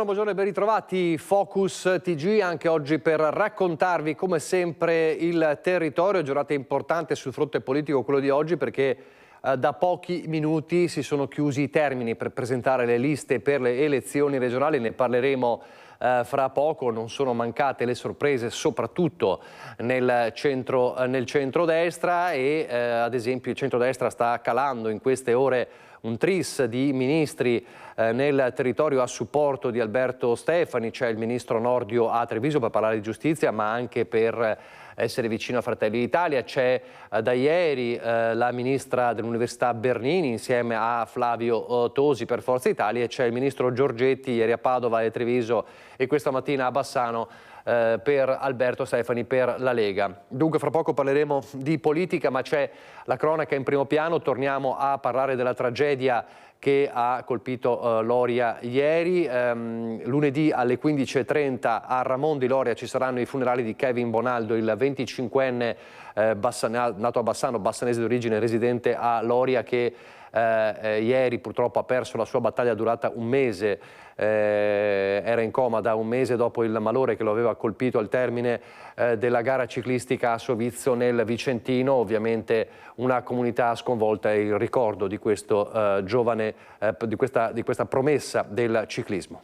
buongiorno e ben ritrovati. Focus TG anche oggi per raccontarvi come sempre il territorio. Giornata importante sul fronte politico quello di oggi perché da pochi minuti si sono chiusi i termini per presentare le liste per le elezioni regionali. Ne parleremo fra poco. Non sono mancate le sorprese soprattutto nel centrodestra e ad esempio il centrodestra sta calando in queste ore un tris di ministri nel territorio a supporto di Alberto Stefani. C'è il ministro Nordio a Treviso per parlare di giustizia ma anche per essere vicino a Fratelli d'Italia. C'è da ieri la ministra dell'Università Bernini insieme a Flavio Tosi per Forza Italia e c'è il ministro Giorgetti ieri a Padova e Treviso e questa mattina a Bassano per Alberto Stefani per la Lega. Dunque fra poco parleremo di politica ma c'è la cronaca in primo piano. Torniamo a parlare della tragedia che ha colpito Loria ieri. Lunedì alle 15:30 a Ramon di Loria ci saranno i funerali di Kevin Bonaldo, il 25enne nato a Bassano, bassanese d'origine, residente a Loria, che ieri purtroppo ha perso la sua battaglia durata un mese. Era in coma da un mese dopo il malore che lo aveva colpito al termine della gara ciclistica a Sovizio nel Vicentino. Ovviamente una comunità sconvolta e il ricordo di questo giovane, di questa promessa del ciclismo.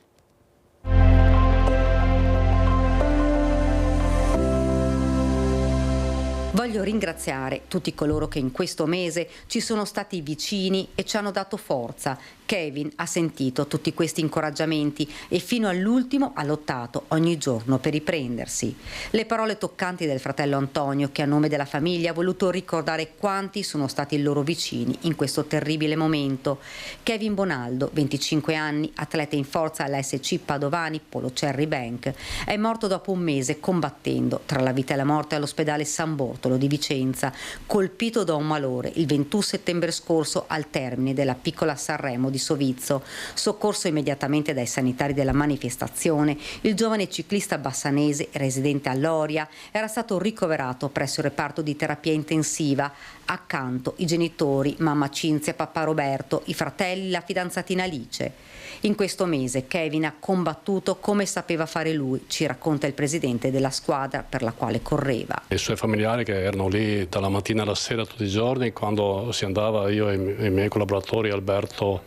Voglio ringraziare tutti coloro che in questo mese ci sono stati vicini e ci hanno dato forza. Kevin ha sentito tutti questi incoraggiamenti e fino all'ultimo ha lottato ogni giorno per riprendersi. Le parole toccanti del fratello Antonio, che a nome della famiglia ha voluto ricordare quanti sono stati loro vicini in questo terribile momento. Kevin Bonaldo, 25 anni, atleta in forza all'ASC Padovani Polo Cherry Bank, è morto dopo un mese combattendo tra la vita e la morte all'ospedale San Bortolo di Vicenza, colpito da un malore il 21 settembre scorso al termine della piccola Sanremo di Sovizio. Soccorso immediatamente dai sanitari della manifestazione, il giovane ciclista bassanese residente a Loria era stato ricoverato presso il reparto di terapia intensiva. Accanto i genitori, mamma Cinzia, papà Roberto, i fratelli, la fidanzatina Alice. In questo mese Kevin ha combattuto come sapeva fare lui, ci racconta il presidente della squadra per la quale correva. I suoi familiari che erano lì dalla mattina alla sera tutti i giorni, quando si andava io e i miei collaboratori Alberto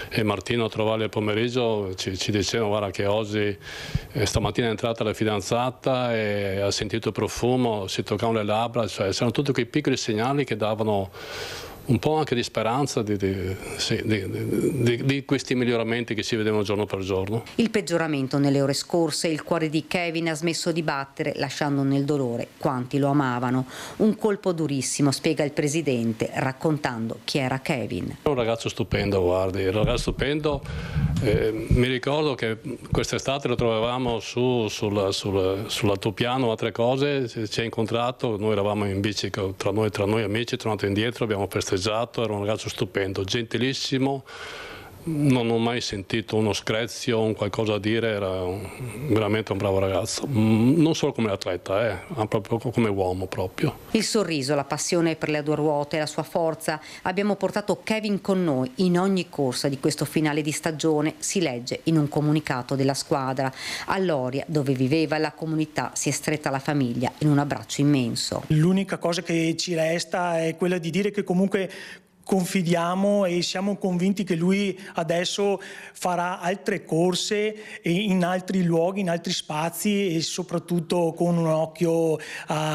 e Martino a trovarli al pomeriggio, ci dicevano guarda che oggi stamattina è entrata la fidanzata e ha sentito il profumo, si toccavano le labbra, cioè c'erano tutti quei piccoli segnali che davano un po' anche di speranza di questi miglioramenti che si vedevano giorno per giorno. Il peggioramento nelle ore scorse, il cuore di Kevin ha smesso di battere, lasciando nel dolore quanti lo amavano. Un colpo durissimo, spiega il presidente, raccontando chi era Kevin. Era un ragazzo stupendo, guardi, era un ragazzo stupendo. Mi ricordo che quest'estate lo trovavamo sull'altopiano, altre cose, ci ha incontrato, noi eravamo in bici tra noi amici, tornato indietro, abbiamo festeggiato. Era un ragazzo stupendo, gentilissimo, non ho mai sentito uno screzio o un qualcosa a dire, era veramente un bravo ragazzo, non solo come atleta, ma proprio come uomo proprio. Il sorriso, la passione per le due ruote, la sua forza, abbiamo portato Kevin con noi in ogni corsa di questo finale di stagione, si legge in un comunicato della squadra. A Loria, dove viveva la comunità, si è stretta la famiglia in un abbraccio immenso. L'unica cosa che ci resta è quella di dire che comunque confidiamo e siamo convinti che lui adesso farà altre corse in altri luoghi, in altri spazi e soprattutto con un occhio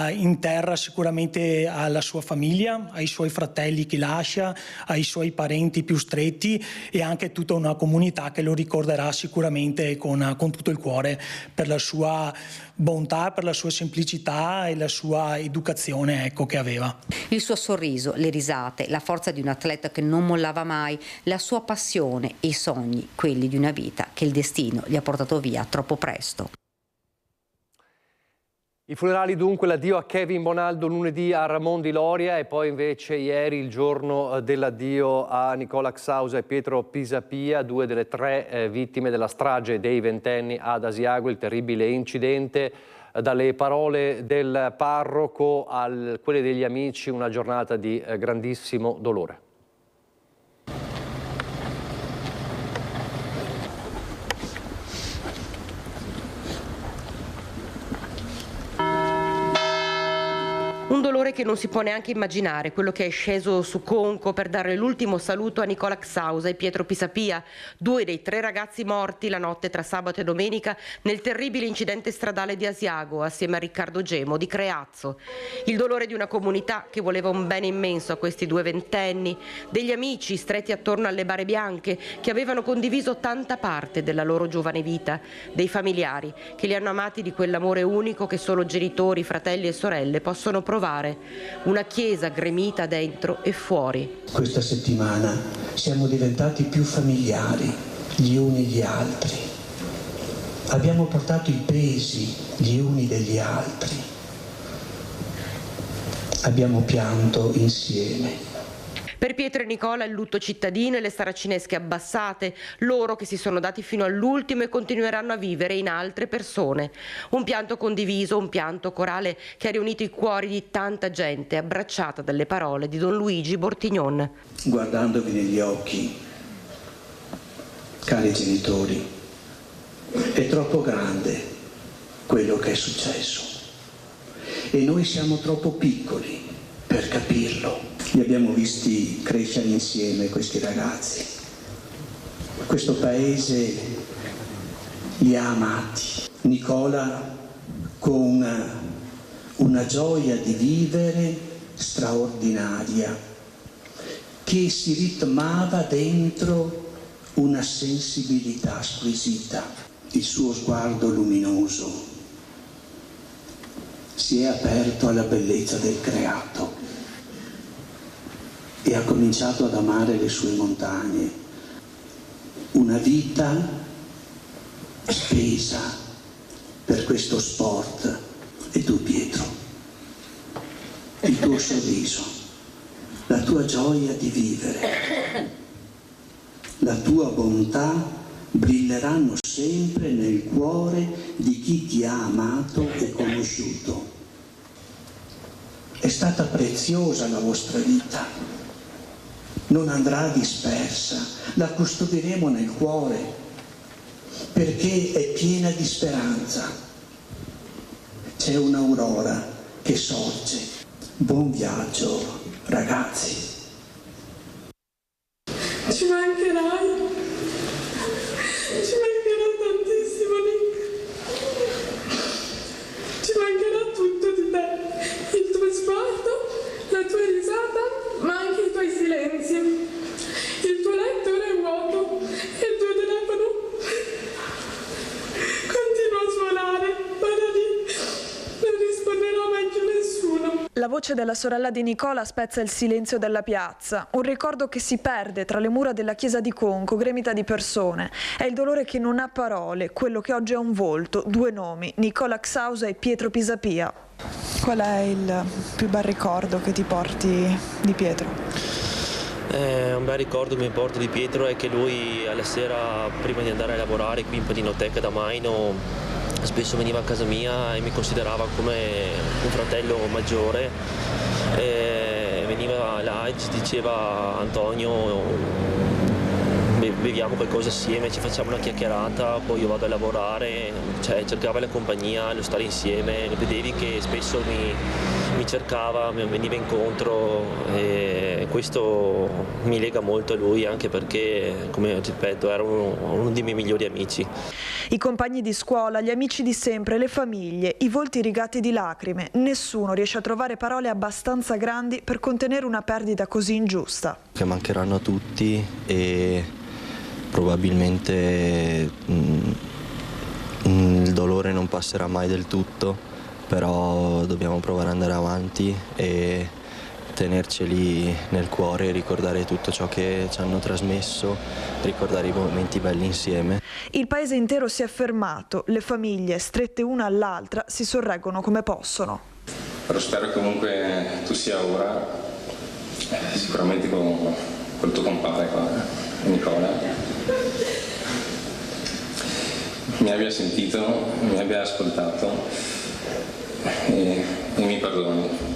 in terra sicuramente alla sua famiglia, ai suoi fratelli che lascia, ai suoi parenti più stretti e anche tutta una comunità che lo ricorderà sicuramente con tutto il cuore per la sua bontà, per la sua semplicità e la sua educazione, ecco, che aveva. Il suo sorriso, le risate, la forza di un atleta che non mollava mai, la sua passione e i sogni, quelli di una vita che il destino gli ha portato via troppo presto. I funerali dunque, l'addio a Kevin Bonaldo lunedì a Ramon di Loria e poi invece ieri il giorno dell'addio a Nicola Xausa e Pietro Pisapia, due delle tre vittime della strage dei ventenni ad Asiago, il terribile incidente. Dalle parole del parroco a quelle degli amici, una giornata di grandissimo dolore. Un dolore che non si può neanche immaginare, quello che è sceso su Conco per dare l'ultimo saluto a Nicola Xausa e Pietro Pisapia, 2 dei 3 ragazzi morti la notte tra sabato e domenica nel terribile incidente stradale di Asiago assieme a Riccardo Gemo di Creazzo. Il dolore di una comunità che voleva un bene immenso a questi 2 ventenni, degli amici stretti attorno alle bare bianche che avevano condiviso tanta parte della loro giovane vita, dei familiari che li hanno amati di quell'amore unico che solo genitori, fratelli e sorelle possono provare, una chiesa gremita dentro e fuori. Questa settimana siamo diventati più familiari gli uni gli altri. Abbiamo portato i pesi gli uni degli altri. Abbiamo pianto insieme. Per Pietro e Nicola il lutto cittadino e le saracinesche abbassate, loro che si sono dati fino all'ultimo e continueranno a vivere in altre persone. Un pianto condiviso, un pianto corale che ha riunito i cuori di tanta gente, abbracciata dalle parole di Don Luigi Bortignon. Guardandovi negli occhi, cari genitori, è troppo grande quello che è successo e noi siamo troppo piccoli per capirlo. Li abbiamo visti crescere insieme questi ragazzi. Questo paese li ha amati. Nicola con una gioia di vivere straordinaria che si ritmava dentro una sensibilità squisita. Il suo sguardo luminoso si è aperto alla bellezza del creato e ha cominciato ad amare le sue montagne. Una vita spesa per questo sport. E tu, Pietro, il tuo sorriso, la tua gioia di vivere, la tua bontà brilleranno sempre nel cuore di chi ti ha amato e conosciuto. È stata preziosa la vostra vita. Non andrà dispersa, la custodiremo nel cuore perché è piena di speranza. C'è un'aurora che sorge. Buon viaggio, ragazzi. Ci mancherai, ci mancherà tantissimo, Nick. Ci mancherà tutto di te, il tuo sguardo, la tua risata, ma anche i tuoi silenzi. Il tuo letto è vuoto e il tuo telefono continua a suonare, ma da lì non risponderà mai più nessuno. La voce della sorella di Nicola spezza il silenzio della piazza, un ricordo che si perde tra le mura della chiesa di Conco, gremita di persone. È il dolore che non ha parole, quello che oggi ha un volto, 2 nomi, Nicola Xausa e Pietro Pisapia. Qual è il più bel ricordo che ti porti di Pietro? Un bel ricordo che mi porto di Pietro è che lui alla sera, prima di andare a lavorare qui in Paninoteca da Maino, spesso veniva a casa mia e mi considerava come un fratello maggiore. E veniva là e ci diceva: Antonio, beviamo qualcosa assieme, ci facciamo una chiacchierata, poi io vado a lavorare, cioè cercava la compagnia, lo stare insieme, vedevi che spesso mi cercava, mi veniva incontro e questo mi lega molto a lui, anche perché, come ripeto, era uno dei miei migliori amici. I compagni di scuola, gli amici di sempre, le famiglie, i volti rigati di lacrime, nessuno riesce a trovare parole abbastanza grandi per contenere una perdita così ingiusta. Che mancheranno a tutti e probabilmente il dolore non passerà mai del tutto, però dobbiamo provare ad andare avanti e tenerceli nel cuore, ricordare tutto ciò che ci hanno trasmesso, ricordare i momenti belli insieme. Il paese intero si è fermato, le famiglie, strette una all'altra, si sorreggono come possono. Però spero che comunque tu sia ora, sicuramente col tuo compare qua, Nicola, mi abbia sentito, mi abbia ascoltato e mi perdoni.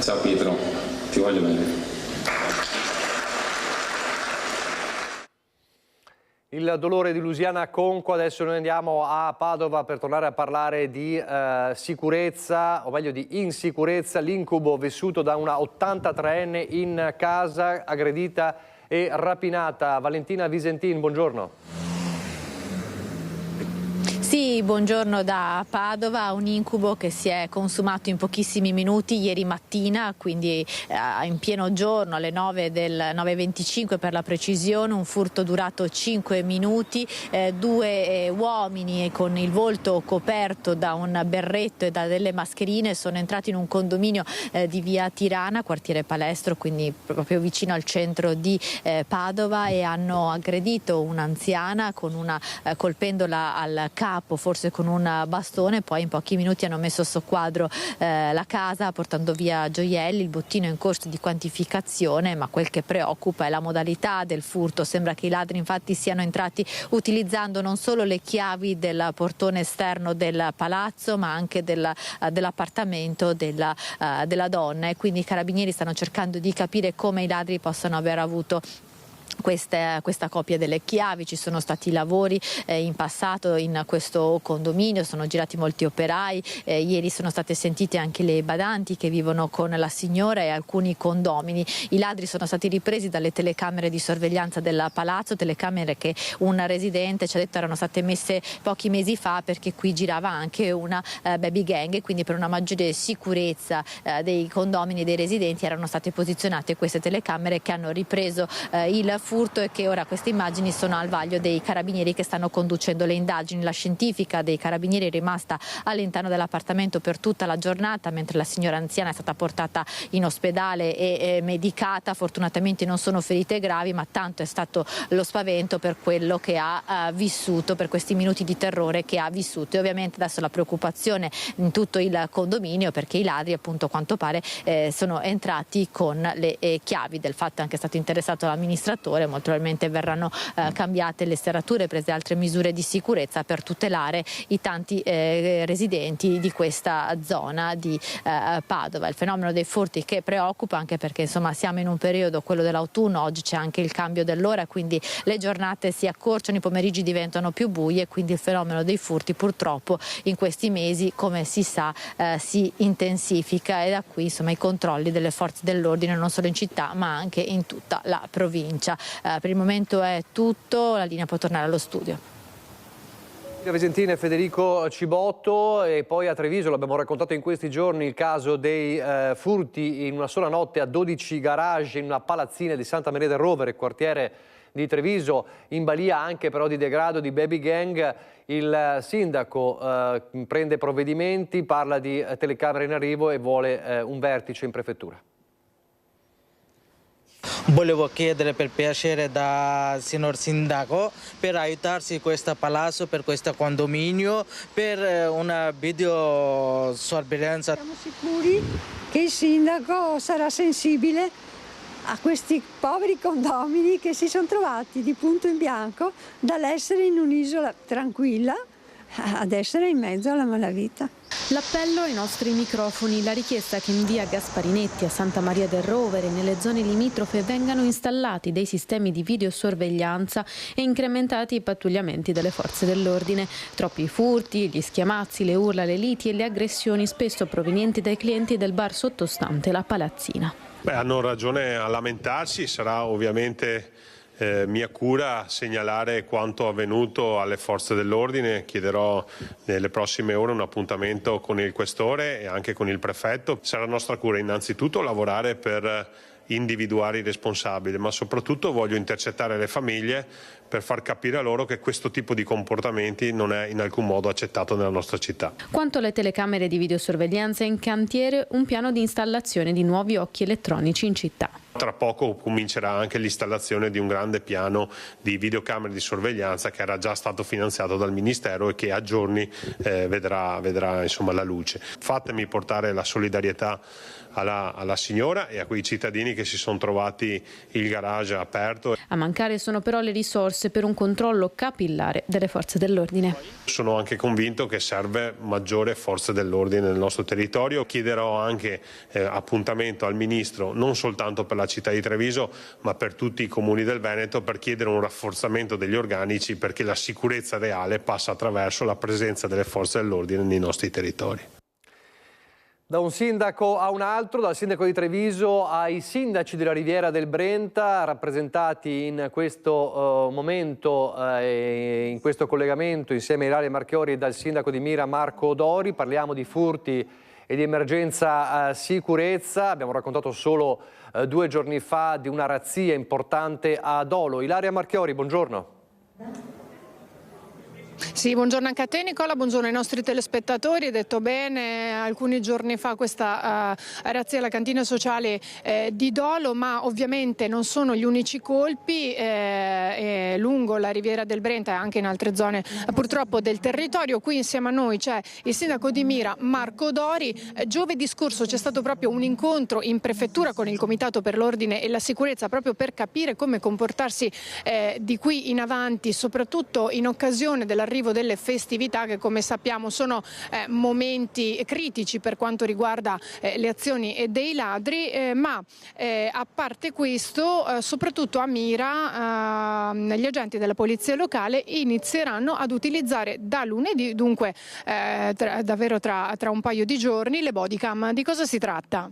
Ciao Pietro, ti voglio bene. Il dolore di Luciana Conco. Adesso noi andiamo a Padova per tornare a parlare di sicurezza, o meglio di insicurezza, l'incubo vissuto da una 83enne in casa, aggredita e rapinata. Valentina Visentin, buongiorno. Sì, buongiorno da Padova, un incubo che si è consumato in pochissimi minuti ieri mattina, quindi in pieno giorno alle 9:25 per la precisione, un furto durato 5 minuti, due uomini con il volto coperto da un berretto e da delle mascherine sono entrati in un condominio di via Tirana, quartiere Palestro, quindi proprio vicino al centro di Padova, e hanno aggredito un'anziana colpendola al capo, forse con un bastone. Poi in pochi minuti hanno messo a soqquadro la casa portando via gioielli. Il bottino è in corso di quantificazione, ma quel che preoccupa è la modalità del furto. Sembra che i ladri infatti siano entrati utilizzando non solo le chiavi del portone esterno del palazzo, ma anche dell'appartamento della donna, e quindi i carabinieri stanno cercando di capire come i ladri possano aver avuto questa copia delle chiavi. Ci sono stati lavori in passato in questo condominio, sono girati molti operai, ieri sono state sentite anche le badanti che vivono con la signora e alcuni condomini. I ladri sono stati ripresi dalle telecamere di sorveglianza del palazzo, telecamere che un residente ci ha detto erano state messe pochi mesi fa perché qui girava anche una baby gang, e quindi per una maggiore sicurezza dei condomini e dei residenti erano state posizionate queste telecamere che hanno ripreso il furto, e che ora queste immagini sono al vaglio dei carabinieri che stanno conducendo le indagini. La scientifica dei carabinieri è rimasta all'interno dell'appartamento per tutta la giornata, mentre la signora anziana è stata portata in ospedale e medicata. Fortunatamente non sono ferite gravi, ma tanto è stato lo spavento per quello che ha vissuto, per questi minuti di terrore che ha vissuto. E ovviamente adesso la preoccupazione in tutto il condominio, perché i ladri, appunto, a quanto pare sono entrati con le chiavi. Del fatto è anche stato interessato l'amministratore. Molto probabilmente verranno cambiate le serrature, prese altre misure di sicurezza per tutelare i tanti residenti di questa zona di Padova. Il fenomeno dei furti che preoccupa, anche perché insomma siamo in un periodo, quello dell'autunno, oggi c'è anche il cambio dell'ora, quindi le giornate si accorciano, i pomeriggi diventano più bui, e quindi il fenomeno dei furti purtroppo in questi mesi, come si sa, si intensifica, e da qui insomma i controlli delle forze dell'ordine non solo in città ma anche in tutta la provincia. Per il momento è tutto, la linea può tornare allo studio. Visentina e Federico Cibotto. E poi a Treviso, l'abbiamo raccontato in questi giorni, il caso dei furti in una sola notte a 12 garage in una palazzina di Santa Maria del Rovere, quartiere di Treviso, in balia anche però di degrado di baby gang. Il sindaco prende provvedimenti, parla di telecamere in arrivo e vuole un vertice in prefettura. Volevo chiedere per piacere dal signor sindaco per aiutarsi questo palazzo, per questo condominio, per una videosorveglianza. Siamo sicuri che il sindaco sarà sensibile a questi poveri condomini che si sono trovati di punto in bianco dall'essere in un'isola tranquilla ad essere in mezzo alla malavita. L'appello ai nostri microfoni, la richiesta che in via Gasparinetti a Santa Maria del Rovere e nelle zone limitrofe vengano installati dei sistemi di videosorveglianza e incrementati i pattugliamenti delle forze dell'ordine. Troppi furti, gli schiamazzi, le urla, le liti e le aggressioni spesso provenienti dai clienti del bar sottostante la Palazzina. Hanno ragione a lamentarsi, sarà ovviamente mia cura segnalare quanto avvenuto alle forze dell'ordine. Chiederò nelle prossime ore un appuntamento con il questore e anche con il prefetto. Sarà nostra cura innanzitutto lavorare per individuare i responsabili, ma soprattutto voglio intercettare le famiglie per far capire a loro che questo tipo di comportamenti non è in alcun modo accettato nella nostra città. Quanto alle telecamere di videosorveglianza, è in cantiere un piano di installazione di nuovi occhi elettronici in città. Tra poco comincerà anche l'installazione di un grande piano di videocamere di sorveglianza che era già stato finanziato dal Ministero e che a giorni vedrà insomma la luce. Fatemi portare la solidarietà alla signora e a quei cittadini che si sono trovati il garage aperto. A mancare sono però le risorse per un controllo capillare delle forze dell'ordine. Sono anche convinto che serve maggiore forze dell'ordine nel nostro territorio. Chiederò anche appuntamento al Ministro non soltanto per la la città di Treviso ma per tutti i comuni del Veneto, per chiedere un rafforzamento degli organici, perché la sicurezza reale passa attraverso la presenza delle forze dell'ordine nei nostri territori. Da un sindaco a un altro, dal sindaco di Treviso ai sindaci della Riviera del Brenta, rappresentati in questo momento, in questo collegamento insieme a Ilaria Marchiori e dal sindaco di Mira Marco Dori. Parliamo di furti e di emergenza sicurezza. Abbiamo raccontato solo 2 giorni fa di una razzia importante a Dolo. Ilaria Marchiori, buongiorno. Sì, buongiorno anche a te Nicola, buongiorno ai nostri telespettatori. Hai detto bene, alcuni giorni fa questa razzia alla cantina sociale di Dolo, ma ovviamente non sono gli unici colpi lungo la Riviera del Brenta e anche in altre zone purtroppo del territorio. Qui insieme a noi c'è il sindaco di Mira Marco Dori. Giovedì scorso c'è stato proprio un incontro in prefettura con il Comitato per l'Ordine e la Sicurezza proprio per capire come comportarsi di qui in avanti, soprattutto in occasione dell'arrivo delle festività che, come sappiamo, sono momenti critici per quanto riguarda le azioni dei ladri, ma a parte questo, soprattutto a Mira gli agenti della polizia locale inizieranno ad utilizzare da lunedì, dunque davvero tra un paio di giorni, le bodycam. Di cosa si tratta?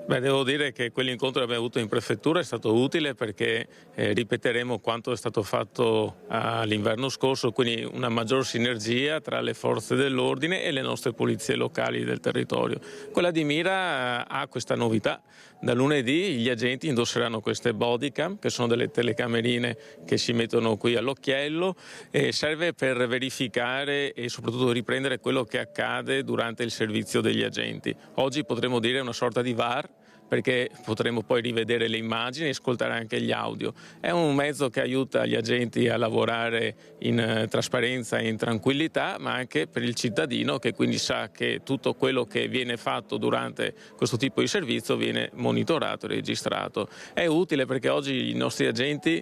Beh, devo dire che quell'incontro che abbiamo avuto in prefettura è stato utile, perché ripeteremo quanto è stato fatto l'inverno scorso, quindi una maggior sinergia tra le forze dell'ordine e le nostre polizie locali del territorio. Quella di Mira ha questa novità. Da lunedì gli agenti indosseranno queste bodycam, che sono delle telecamerine che si mettono qui all'occhiello, e serve per verificare e soprattutto riprendere quello che accade durante il servizio degli agenti. Oggi potremmo dire una sorta di VAR, perché potremo poi rivedere le immagini e ascoltare anche gli audio. È un mezzo che aiuta gli agenti a lavorare in trasparenza e in tranquillità, ma anche per il cittadino, che quindi sa che tutto quello che viene fatto durante questo tipo di servizio viene monitorato e registrato. È utile perché oggi i nostri agenti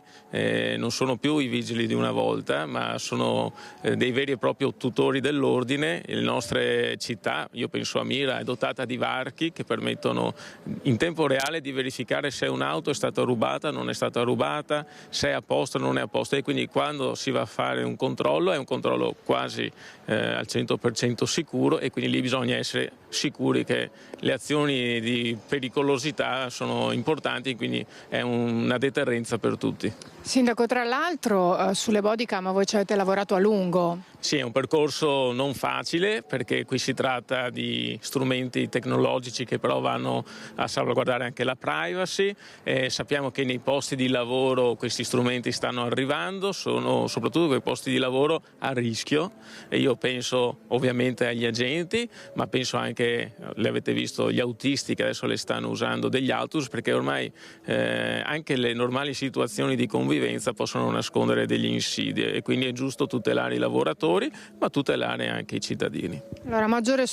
non sono più i vigili di una volta, ma sono dei veri e propri tutori dell'ordine. Le nostre città, io penso a Mira, è dotata di varchi che permettono in tempo reale di verificare se un'auto è stata rubata, non è stata rubata, se è a posto o non è a posto, e quindi quando si va a fare un controllo è un controllo quasi al 100% sicuro, e quindi lì bisogna essere sicuri che le azioni di pericolosità sono importanti, quindi è una deterrenza per tutti. Sindaco, tra l'altro sulle bodycam voi ci avete lavorato a lungo. Sì, è un percorso non facile, perché qui si tratta di strumenti tecnologici che però vanno a salvaguardare anche la privacy. Sappiamo che nei posti di lavoro questi strumenti stanno arrivando, sono soprattutto quei posti di lavoro a rischio, e io penso ovviamente agli agenti, ma penso anche, le avete visto, gli autisti che adesso le stanno usando, degli autobus, perché ormai anche le normali situazioni di convivenza possono nascondere degli insidie, e quindi è giusto tutelare i lavoratori, ma tutelare anche i cittadini. Allora, maggiore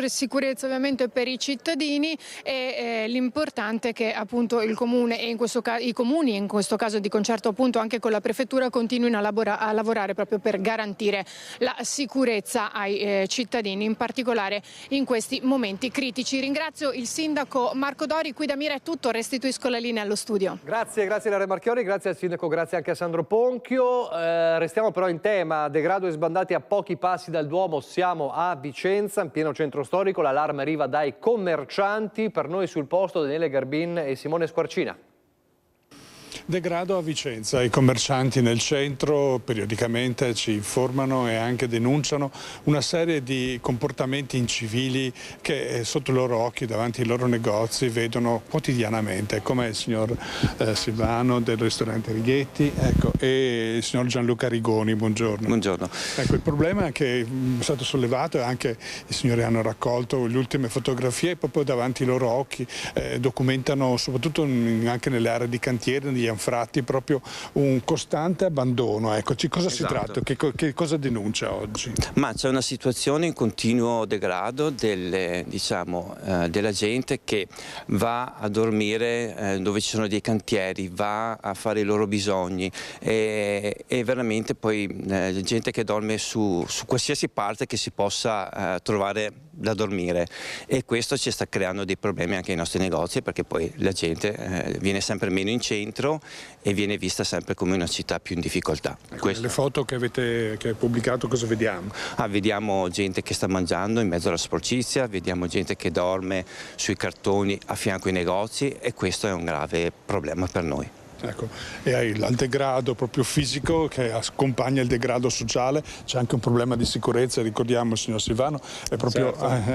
sicurezza ovviamente per i cittadini, e l'importante è che appunto il comune e i comuni in questo caso di concerto appunto anche con la prefettura continuino a lavorare proprio per garantire la sicurezza ai cittadini, in particolare in questi momenti critici. Ringrazio il sindaco Marco Dori. Qui da Mira è tutto, restituisco la linea allo studio. Grazie Ilaria Marchiori, grazie al sindaco, grazie anche a Sandro Ponchio. Restiamo però in tema degrado e sbandati a pochi passi dal Duomo. Siamo a Vicenza, in pieno centro storico. L'allarme arriva dai commercianti. Per noi sul posto Daniele Garbin e Simone Squarcina. Degrado a Vicenza. I commercianti nel centro periodicamente ci informano e anche denunciano una serie di comportamenti incivili che sotto i loro occhi, davanti ai loro negozi, vedono quotidianamente, come il signor Silvano del ristorante Righetti, ecco, e il signor Gianluca Rigoni. Buongiorno. Buongiorno. Ecco, il problema che è stato sollevato, e anche i signori hanno raccolto le ultime fotografie proprio davanti ai loro occhi, documentano soprattutto anche nelle aree di cantiere, negli anfratti, proprio un costante abbandono. Eccoci, cosa si tratta? Che cosa denuncia oggi? Ma c'è una situazione in continuo degrado della gente che va a dormire dove ci sono dei cantieri, va a fare i loro bisogni, e veramente poi gente che dorme su qualsiasi parte che si possa trovare da dormire, e questo ci sta creando dei problemi anche ai nostri negozi, perché poi la gente viene sempre meno in centro e viene vista sempre come una città più in difficoltà. Le foto che avete pubblicato cosa vediamo? Vediamo gente che sta mangiando in mezzo alla sporcizia, vediamo gente che dorme sui cartoni a fianco ai negozi, e questo è un grave problema per noi. Ecco, e il degrado proprio fisico che accompagna il degrado sociale, c'è anche un problema di sicurezza, ricordiamo il signor Silvano, è proprio,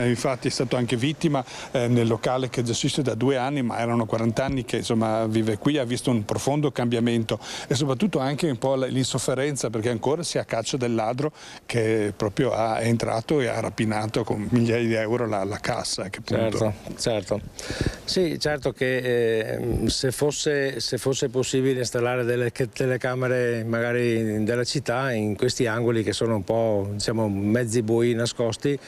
infatti è stato anche vittima nel locale che gestisce da 2 anni, ma erano 40 anni che insomma vive qui, ha visto un profondo cambiamento e soprattutto anche un po' l'insofferenza, perché ancora si è a caccia del ladro che proprio è entrato e ha rapinato con migliaia di euro la cassa. Che punto... Certo. Sì, certo che se fosse possibile installare delle telecamere magari della città in questi angoli che sono un po', diciamo, mezzi bui nascosti,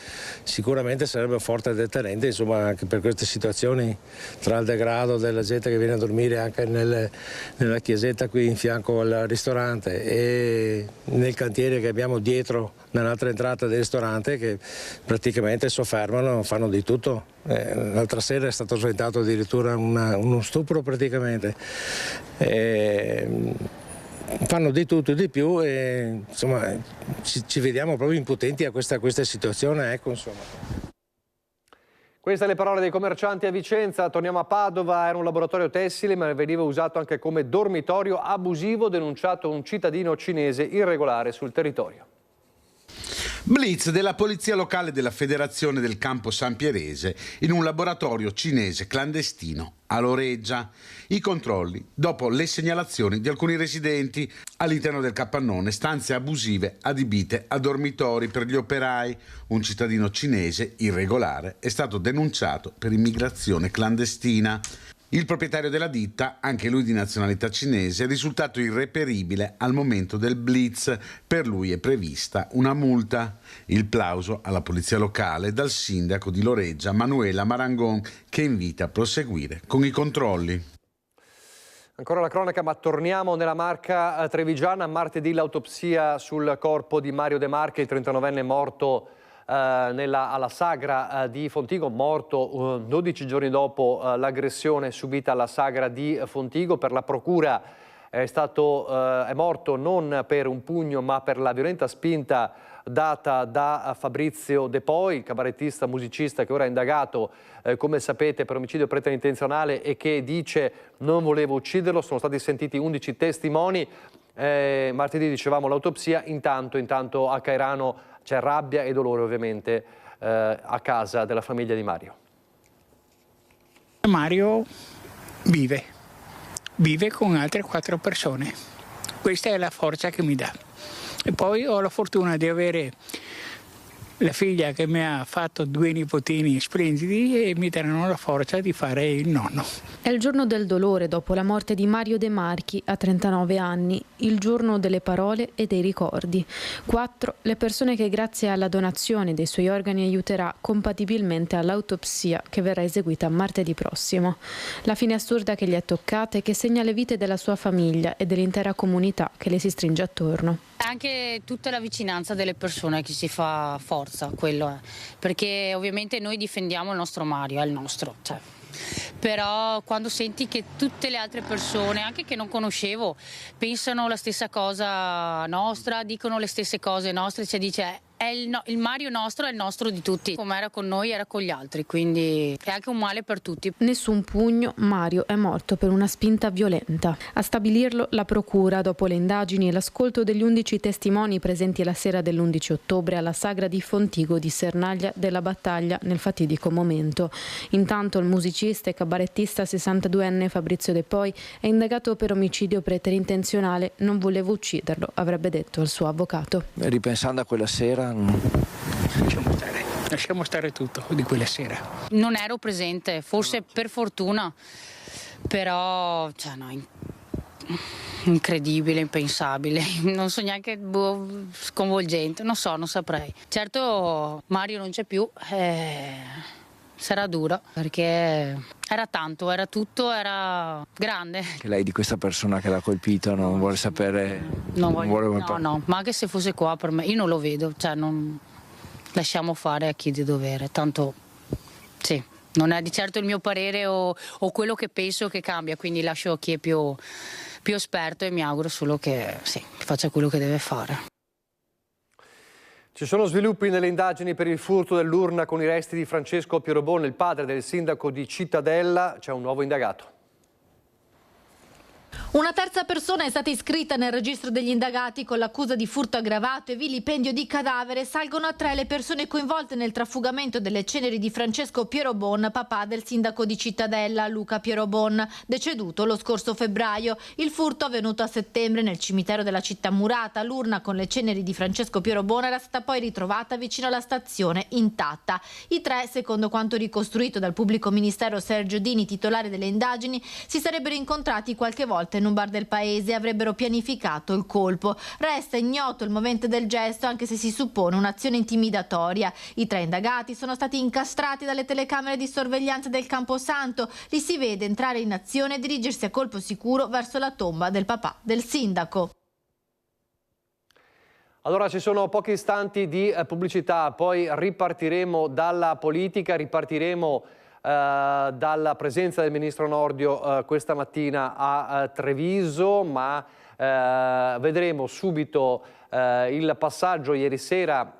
sicuramente sarebbe un forte deterrente, insomma, anche per queste situazioni, tra il degrado della gente che viene a dormire anche nella chiesetta qui in fianco al ristorante e nel cantiere che abbiamo dietro nell'altra entrata del ristorante, che praticamente soffermano, fanno di tutto. L'altra sera è stato sventato addirittura uno stupro praticamente. Fanno di tutto e di più e insomma ci vediamo proprio impotenti a questa situazione, ecco, insomma. Queste le parole dei commercianti a Vicenza. Torniamo a Padova, era un laboratorio tessile ma veniva usato anche come dormitorio abusivo, denunciato un cittadino cinese irregolare sul territorio. Blitz della polizia locale della Federazione del Campo Sampierese in un laboratorio cinese clandestino a Loreggia. I controlli dopo le segnalazioni di alcuni residenti all'interno del capannone, stanze abusive adibite a dormitori per gli operai. Un cittadino cinese irregolare è stato denunciato per immigrazione clandestina. Il proprietario della ditta, anche lui di nazionalità cinese, è risultato irreperibile al momento del blitz. Per lui è prevista una multa. Il plauso alla polizia locale dal sindaco di Loreggia, Manuela Marangon, che invita a proseguire con i controlli. Ancora la cronaca, ma torniamo nella Marca trevigiana. Martedì l'autopsia sul corpo di Mario De Marchi, il 39enne morto alla sagra di Fontigo, morto 12 giorni dopo l'aggressione subita alla sagra di Fontigo. Per la procura è morto non per un pugno ma per la violenta spinta data da Fabrizio De Poi, il cabarettista musicista che ora è indagato, come sapete, per omicidio preterintenzionale e che dice non volevo ucciderlo. Sono stati sentiti 11 testimoni. Martedì dicevamo l'autopsia, intanto a Cairano c'è rabbia e dolore ovviamente a casa della famiglia di Mario. Mario vive con altre 4 persone, questa è la forza che mi dà. E poi ho la fortuna di avere la figlia che mi ha fatto 2 nipotini splendidi e mi daranno la forza di fare il nonno. È il giorno del dolore dopo la morte di Mario De Marchi a 39 anni, il giorno delle parole e dei ricordi. 4 le persone che grazie alla donazione dei suoi organi aiuterà compatibilmente all'autopsia che verrà eseguita martedì prossimo. La fine assurda che gli è toccata e che segna le vite della sua famiglia e dell'intera comunità che le si stringe attorno. Anche tutta la vicinanza delle persone che si fa forza, quello è. Perché ovviamente noi difendiamo il nostro Mario, è il nostro, cioè. Però quando senti che tutte le altre persone, anche che non conoscevo, pensano la stessa cosa nostra, dicono le stesse cose nostre, cioè dice il Mario nostro è il nostro di tutti, come era con noi era con gli altri, quindi è anche un male per tutti. Nessun pugno, Mario è morto per una spinta violenta. A stabilirlo la procura dopo le indagini e l'ascolto degli 11 testimoni presenti la sera dell'11 ottobre alla sagra di Fontigo di Sernaglia della Battaglia nel fatidico momento. Intanto il musicista e cabarettista 62enne Fabrizio De Poi è indagato per omicidio preterintenzionale. Non volevo ucciderlo, avrebbe detto il suo avvocato. Ripensando a quella sera Lasciamo stare tutto di quella sera. Non ero presente, forse per fortuna, però incredibile, impensabile, non so neanche, sconvolgente, non saprei. Certo Mario non c'è più, sarà duro perché era tanto, era tutto, era grande. Che lei di questa persona che l'ha colpito non vuole sapere? No, ma anche se fosse qua per me, io non lo vedo, lasciamo fare a chi di dovere, tanto sì, non è di certo il mio parere o quello che penso che cambia, quindi lascio a chi è più esperto e mi auguro solo che faccia quello che deve fare. Ci sono sviluppi nelle indagini per il furto dell'urna con i resti di Francesco Pierobon, il padre del sindaco di Cittadella. C'è un nuovo indagato. Una terza persona è stata iscritta nel registro degli indagati con l'accusa di furto aggravato e vilipendio di cadavere. Salgono a 3 le persone coinvolte nel trafugamento delle ceneri di Francesco Pierobon, papà del sindaco di Cittadella, Luca Pierobon, deceduto lo scorso febbraio. Il furto avvenuto a settembre nel cimitero della città murata. L'urna con le ceneri di Francesco Pierobon era stata poi ritrovata vicino alla stazione intatta. I 3, secondo quanto ricostruito dal pubblico ministero Sergio Dini, titolare delle indagini, si sarebbero incontrati qualche volta in un bar del paese e avrebbero pianificato il colpo. Resta ignoto il movente del gesto, anche se si suppone un'azione intimidatoria. I 3 indagati sono stati incastrati dalle telecamere di sorveglianza del Camposanto. Li si vede entrare in azione e dirigersi a colpo sicuro verso la tomba del papà del sindaco. Allora ci sono pochi istanti di pubblicità, poi ripartiremo dalla politica, ripartiremo dalla presenza del ministro Nordio questa mattina a Treviso, ma vedremo subito il passaggio ieri sera,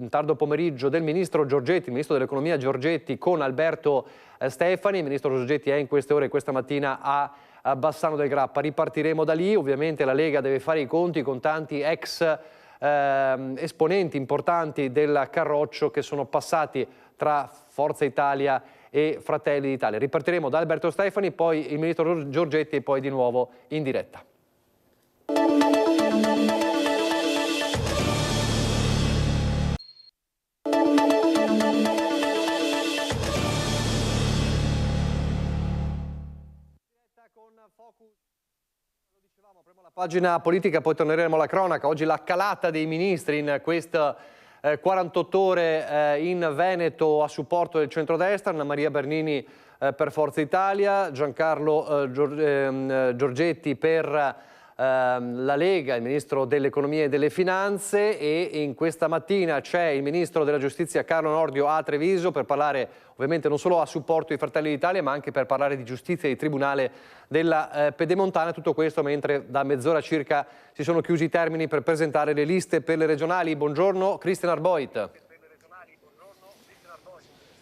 tardo pomeriggio, del ministro Giorgetti, il ministro dell'economia Giorgetti, con Alberto Stefani. Il ministro Giorgetti è in queste ore questa mattina a Bassano del Grappa. Ripartiremo da lì. Ovviamente la Lega deve fare i conti con tanti ex esponenti importanti del Carroccio che sono passati tra Forza Italia e Fratelli d'Italia. Ripartiremo da Alberto Stefani, poi il ministro Giorgetti e poi di nuovo in diretta. Pagina politica, poi torneremo alla cronaca. Oggi la calata dei ministri in questa 48 ore in Veneto a supporto del centrodestra. Anna Maria Bernini per Forza Italia, Giancarlo Giorgetti per la Lega, il ministro dell'economia e delle finanze, e in questa mattina c'è il ministro della giustizia Carlo Nordio a Treviso per parlare ovviamente non solo a supporto di Fratelli d'Italia ma anche per parlare di giustizia e di tribunale della Pedemontana. Tutto questo mentre da mezz'ora circa si sono chiusi i termini per presentare le liste per le regionali. Buongiorno Christian Arboit.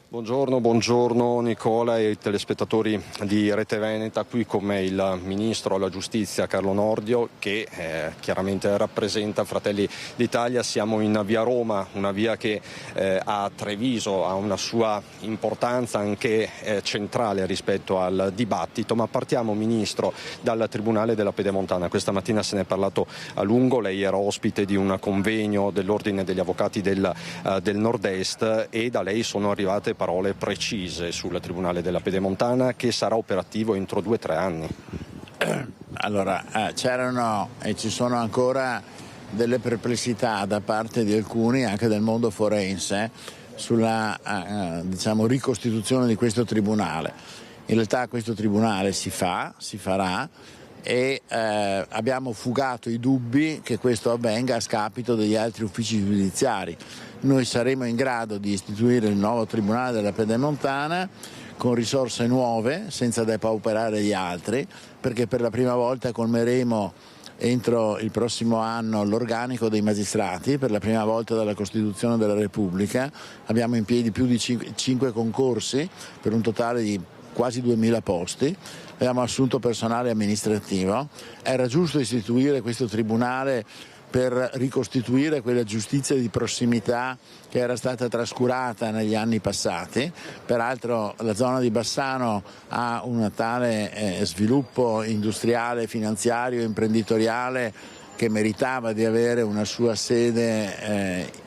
Buongiorno Nicola e i telespettatori di Rete Veneta, qui con me il Ministro alla Giustizia Carlo Nordio che chiaramente rappresenta Fratelli d'Italia. Siamo in via Roma, una via che a Treviso ha una sua importanza anche centrale rispetto al dibattito, ma partiamo Ministro dal Tribunale della Pedemontana. Questa mattina se ne è parlato a lungo, lei era ospite di un convegno dell'Ordine degli Avvocati del Nord-Est e da lei sono arrivate parole precise sul Tribunale della Pedemontana che sarà operativo entro 2 o 3 anni. Allora, c'erano e ci sono ancora delle perplessità da parte di alcuni, anche del mondo forense, sulla ricostituzione di questo Tribunale. In realtà questo Tribunale si farà e abbiamo fugato i dubbi che questo avvenga a scapito degli altri uffici giudiziari. Noi saremo in grado di istituire il nuovo Tribunale della Pedemontana con risorse nuove, senza depauperare gli altri, perché per la prima volta colmeremo entro il prossimo anno l'organico dei magistrati, per la prima volta dalla Costituzione della Repubblica. Abbiamo in piedi più di 5 concorsi per un totale di quasi 2000 posti. Abbiamo assunto personale amministrativo. Era giusto istituire questo tribunale per ricostituire quella giustizia di prossimità che era stata trascurata negli anni passati. Peraltro la zona di Bassano ha un tale sviluppo industriale, finanziario, imprenditoriale che meritava di avere una sua sede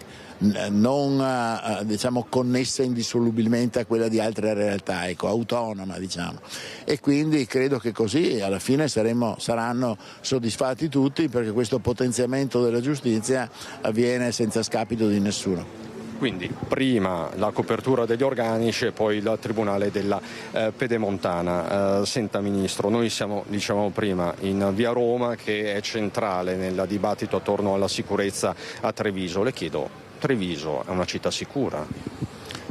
non connessa indissolubilmente a quella di altre realtà, autonoma e quindi credo che così alla fine saranno soddisfatti tutti, perché questo potenziamento della giustizia avviene senza scapito di nessuno. Quindi prima la copertura degli organici e poi il Tribunale della Pedemontana. Senta Ministro, noi siamo, diciamo prima, in via Roma che è centrale nel dibattito attorno alla sicurezza a Treviso. Le chiedo Treviso è una città sicura?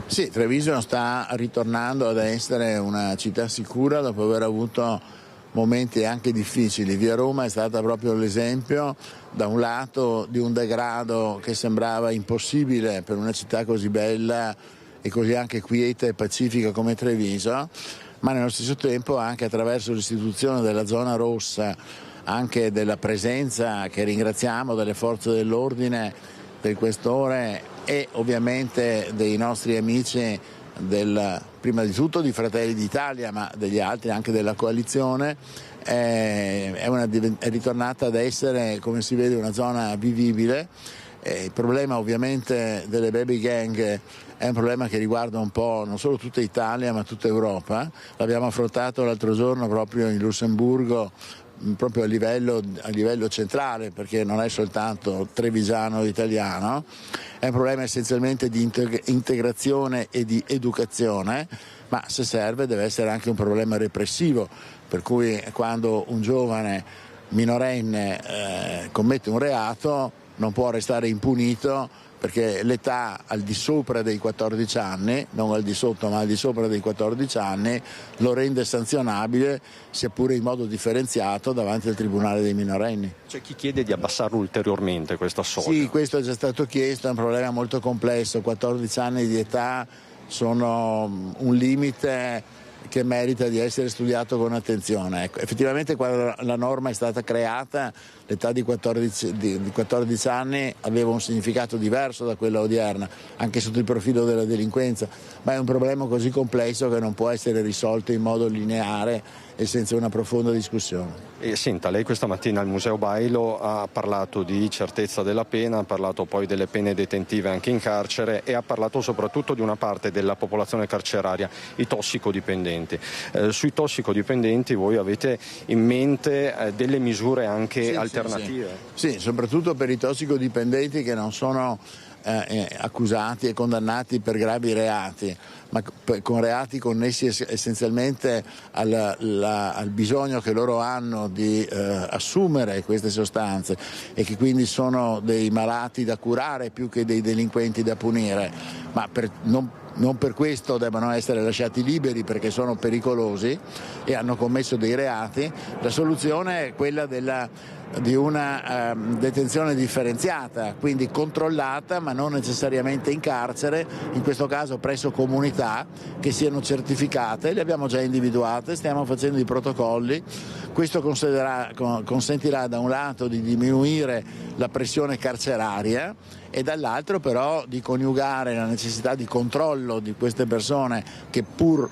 Sì, Treviso sta ritornando ad essere una città sicura dopo aver avuto momenti anche difficili. Via Roma è stata proprio l'esempio, da un lato, di un degrado che sembrava impossibile per una città così bella e così anche quieta e pacifica come Treviso, ma nello stesso tempo anche attraverso l'istituzione della zona rossa, anche della presenza, che ringraziamo, delle forze dell'ordine, del questore e ovviamente dei nostri amici prima di tutto di Fratelli d'Italia, ma degli altri anche della coalizione, è ritornata ad essere, come si vede, una zona vivibile. Il problema ovviamente delle baby gang è un problema che riguarda un po' non solo tutta Italia ma tutta Europa. L'abbiamo affrontato l'altro giorno proprio in Lussemburgo, proprio a livello centrale, perché non è soltanto trevigiano o italiano, è un problema essenzialmente di integrazione e di educazione, ma se serve deve essere anche un problema repressivo, per cui quando un giovane minorenne commette un reato non può restare impunito, perché l'età al di sopra dei 14 anni, non al di sotto ma al di sopra dei 14 anni, lo rende sanzionabile, sia pure in modo differenziato, davanti al Tribunale dei minorenni. C'è chi chiede di abbassarlo ulteriormente questa soglia. Sì, questo è già stato chiesto, è un problema molto complesso, 14 anni di età sono un limite che merita di essere studiato con attenzione. Ecco, effettivamente quando la norma è stata creata l'età di 14 anni aveva un significato diverso da quella odierna, anche sotto il profilo della delinquenza, ma è un problema così complesso che non può essere risolto in modo lineare e senza una profonda discussione. E senta, lei questa mattina al Museo Bailo ha parlato di certezza della pena, ha parlato poi delle pene detentive anche in carcere e ha parlato soprattutto di una parte della popolazione carceraria, i tossicodipendenti. Sui tossicodipendenti voi avete in mente delle misure anche alternative? Sì, soprattutto per i tossicodipendenti che non sono accusati e condannati per gravi reati, ma con reati connessi essenzialmente al bisogno che loro hanno di assumere queste sostanze e che quindi sono dei malati da curare più che dei delinquenti da punire, ma non per questo devono essere lasciati liberi, perché sono pericolosi e hanno commesso dei reati. La soluzione è quella di una detenzione differenziata, quindi controllata ma non necessariamente in carcere, in questo caso presso comunità che siano certificate, le abbiamo già individuate, stiamo facendo i protocolli. Questo consentirà da un lato di diminuire la pressione carceraria e dall'altro però di coniugare la necessità di controllo di queste persone che pur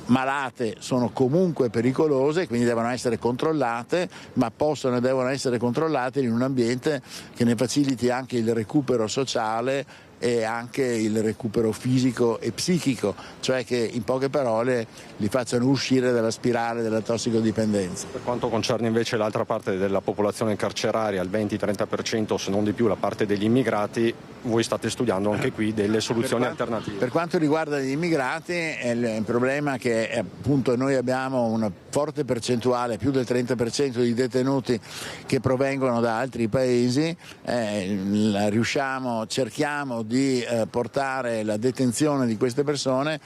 malate sono comunque pericolose, quindi devono essere controllate, ma possono e devono essere controllate in un ambiente che ne faciliti anche il recupero sociale e anche il recupero fisico e psichico, cioè che in poche parole li facciano uscire dalla spirale della tossicodipendenza. Per quanto concerne invece l'altra parte della popolazione carceraria, il 20-30% se non di più, la parte degli immigrati, voi state studiando anche qui delle soluzioni alternative. Per quanto riguarda gli immigrati, il problema è che appunto noi abbiamo una forte percentuale, più del 30% di detenuti che provengono da altri paesi, cerchiamo di portare la detenzione di queste persone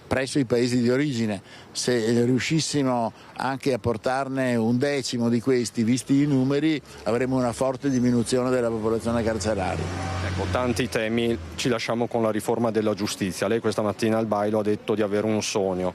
presso i paesi di origine. Se riuscissimo anche a portarne un decimo di questi, visti i numeri, avremo una forte diminuzione della popolazione carceraria. Ecco, tanti temi, ci lasciamo con la riforma della giustizia. Lei questa mattina al Bailo ha detto di avere un sogno,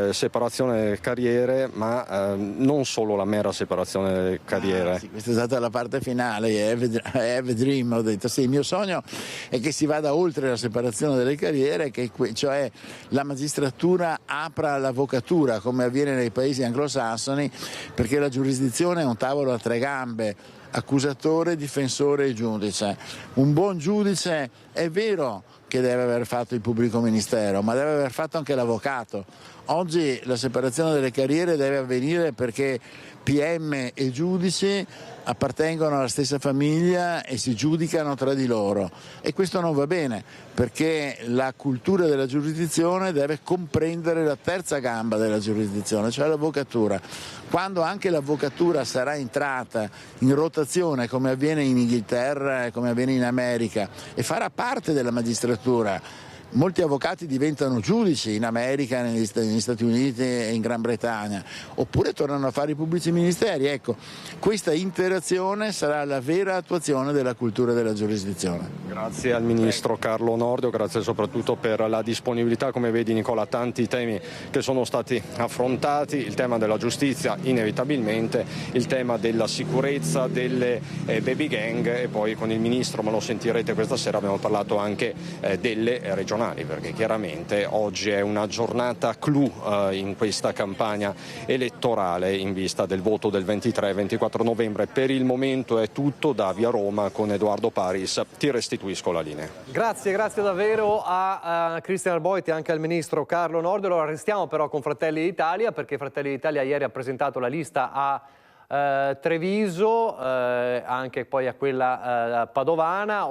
separazione delle carriere, ma non solo la mera separazione delle carriere. Sì, questa è stata la parte finale, I have a dream, ho detto sì, il mio sogno è che si vada oltre la separazione delle carriere, cioè la magistratura apra l'avvocatura come avviene nei paesi anglosassoni, perché la giurisdizione è un tavolo a tre gambe, accusatore, difensore e giudice. Un buon giudice è vero che deve aver fatto il pubblico ministero, ma deve aver fatto anche l'avvocato. Oggi la separazione delle carriere deve avvenire perché PM e giudici appartengono alla stessa famiglia e si giudicano tra di loro, e questo non va bene, perché la cultura della giurisdizione deve comprendere la terza gamba della giurisdizione, cioè l'avvocatura. Quando anche l'avvocatura sarà entrata in rotazione, come avviene in Inghilterra e come avviene in America, e farà parte della magistratura, molti avvocati diventano giudici in America, negli Stati Uniti e in Gran Bretagna, oppure tornano a fare i pubblici ministeri. Ecco, questa interazione sarà la vera attuazione della cultura della giurisdizione. Grazie al Ministro Carlo Nordio, grazie soprattutto per la disponibilità. Come vedi, Nicola, tanti temi che sono stati affrontati: il tema della giustizia inevitabilmente, il tema della sicurezza, delle baby gang, e poi con il Ministro, ma lo sentirete questa sera, abbiamo parlato anche delle regionali, perché chiaramente oggi è una giornata clou in questa campagna elettorale in vista del voto del 23-24 novembre. Per il momento è tutto da Via Roma con Edoardo Paris. Ti restituisco la linea. Grazie davvero a Cristian Alboiti e anche al Ministro Carlo Nordio. Allora restiamo però con Fratelli d'Italia, perché Fratelli d'Italia ieri ha presentato la lista a Treviso, anche poi a quella padovana.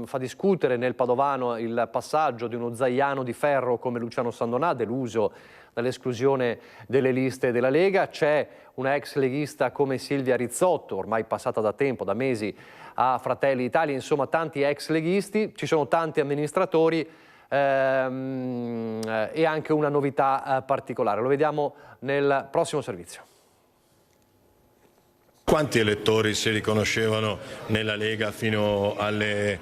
Fa discutere nel padovano il passaggio di uno zaino di ferro come Luciano Sandonà, deluso dall'esclusione delle liste della Lega. C'è una ex leghista come Silvia Rizzotto, ormai passata da tempo, da mesi, a Fratelli d'Italia. Insomma, tanti ex leghisti, ci sono tanti amministratori e anche una novità particolare. Lo vediamo nel prossimo servizio. Quanti elettori si riconoscevano nella Lega fino alle,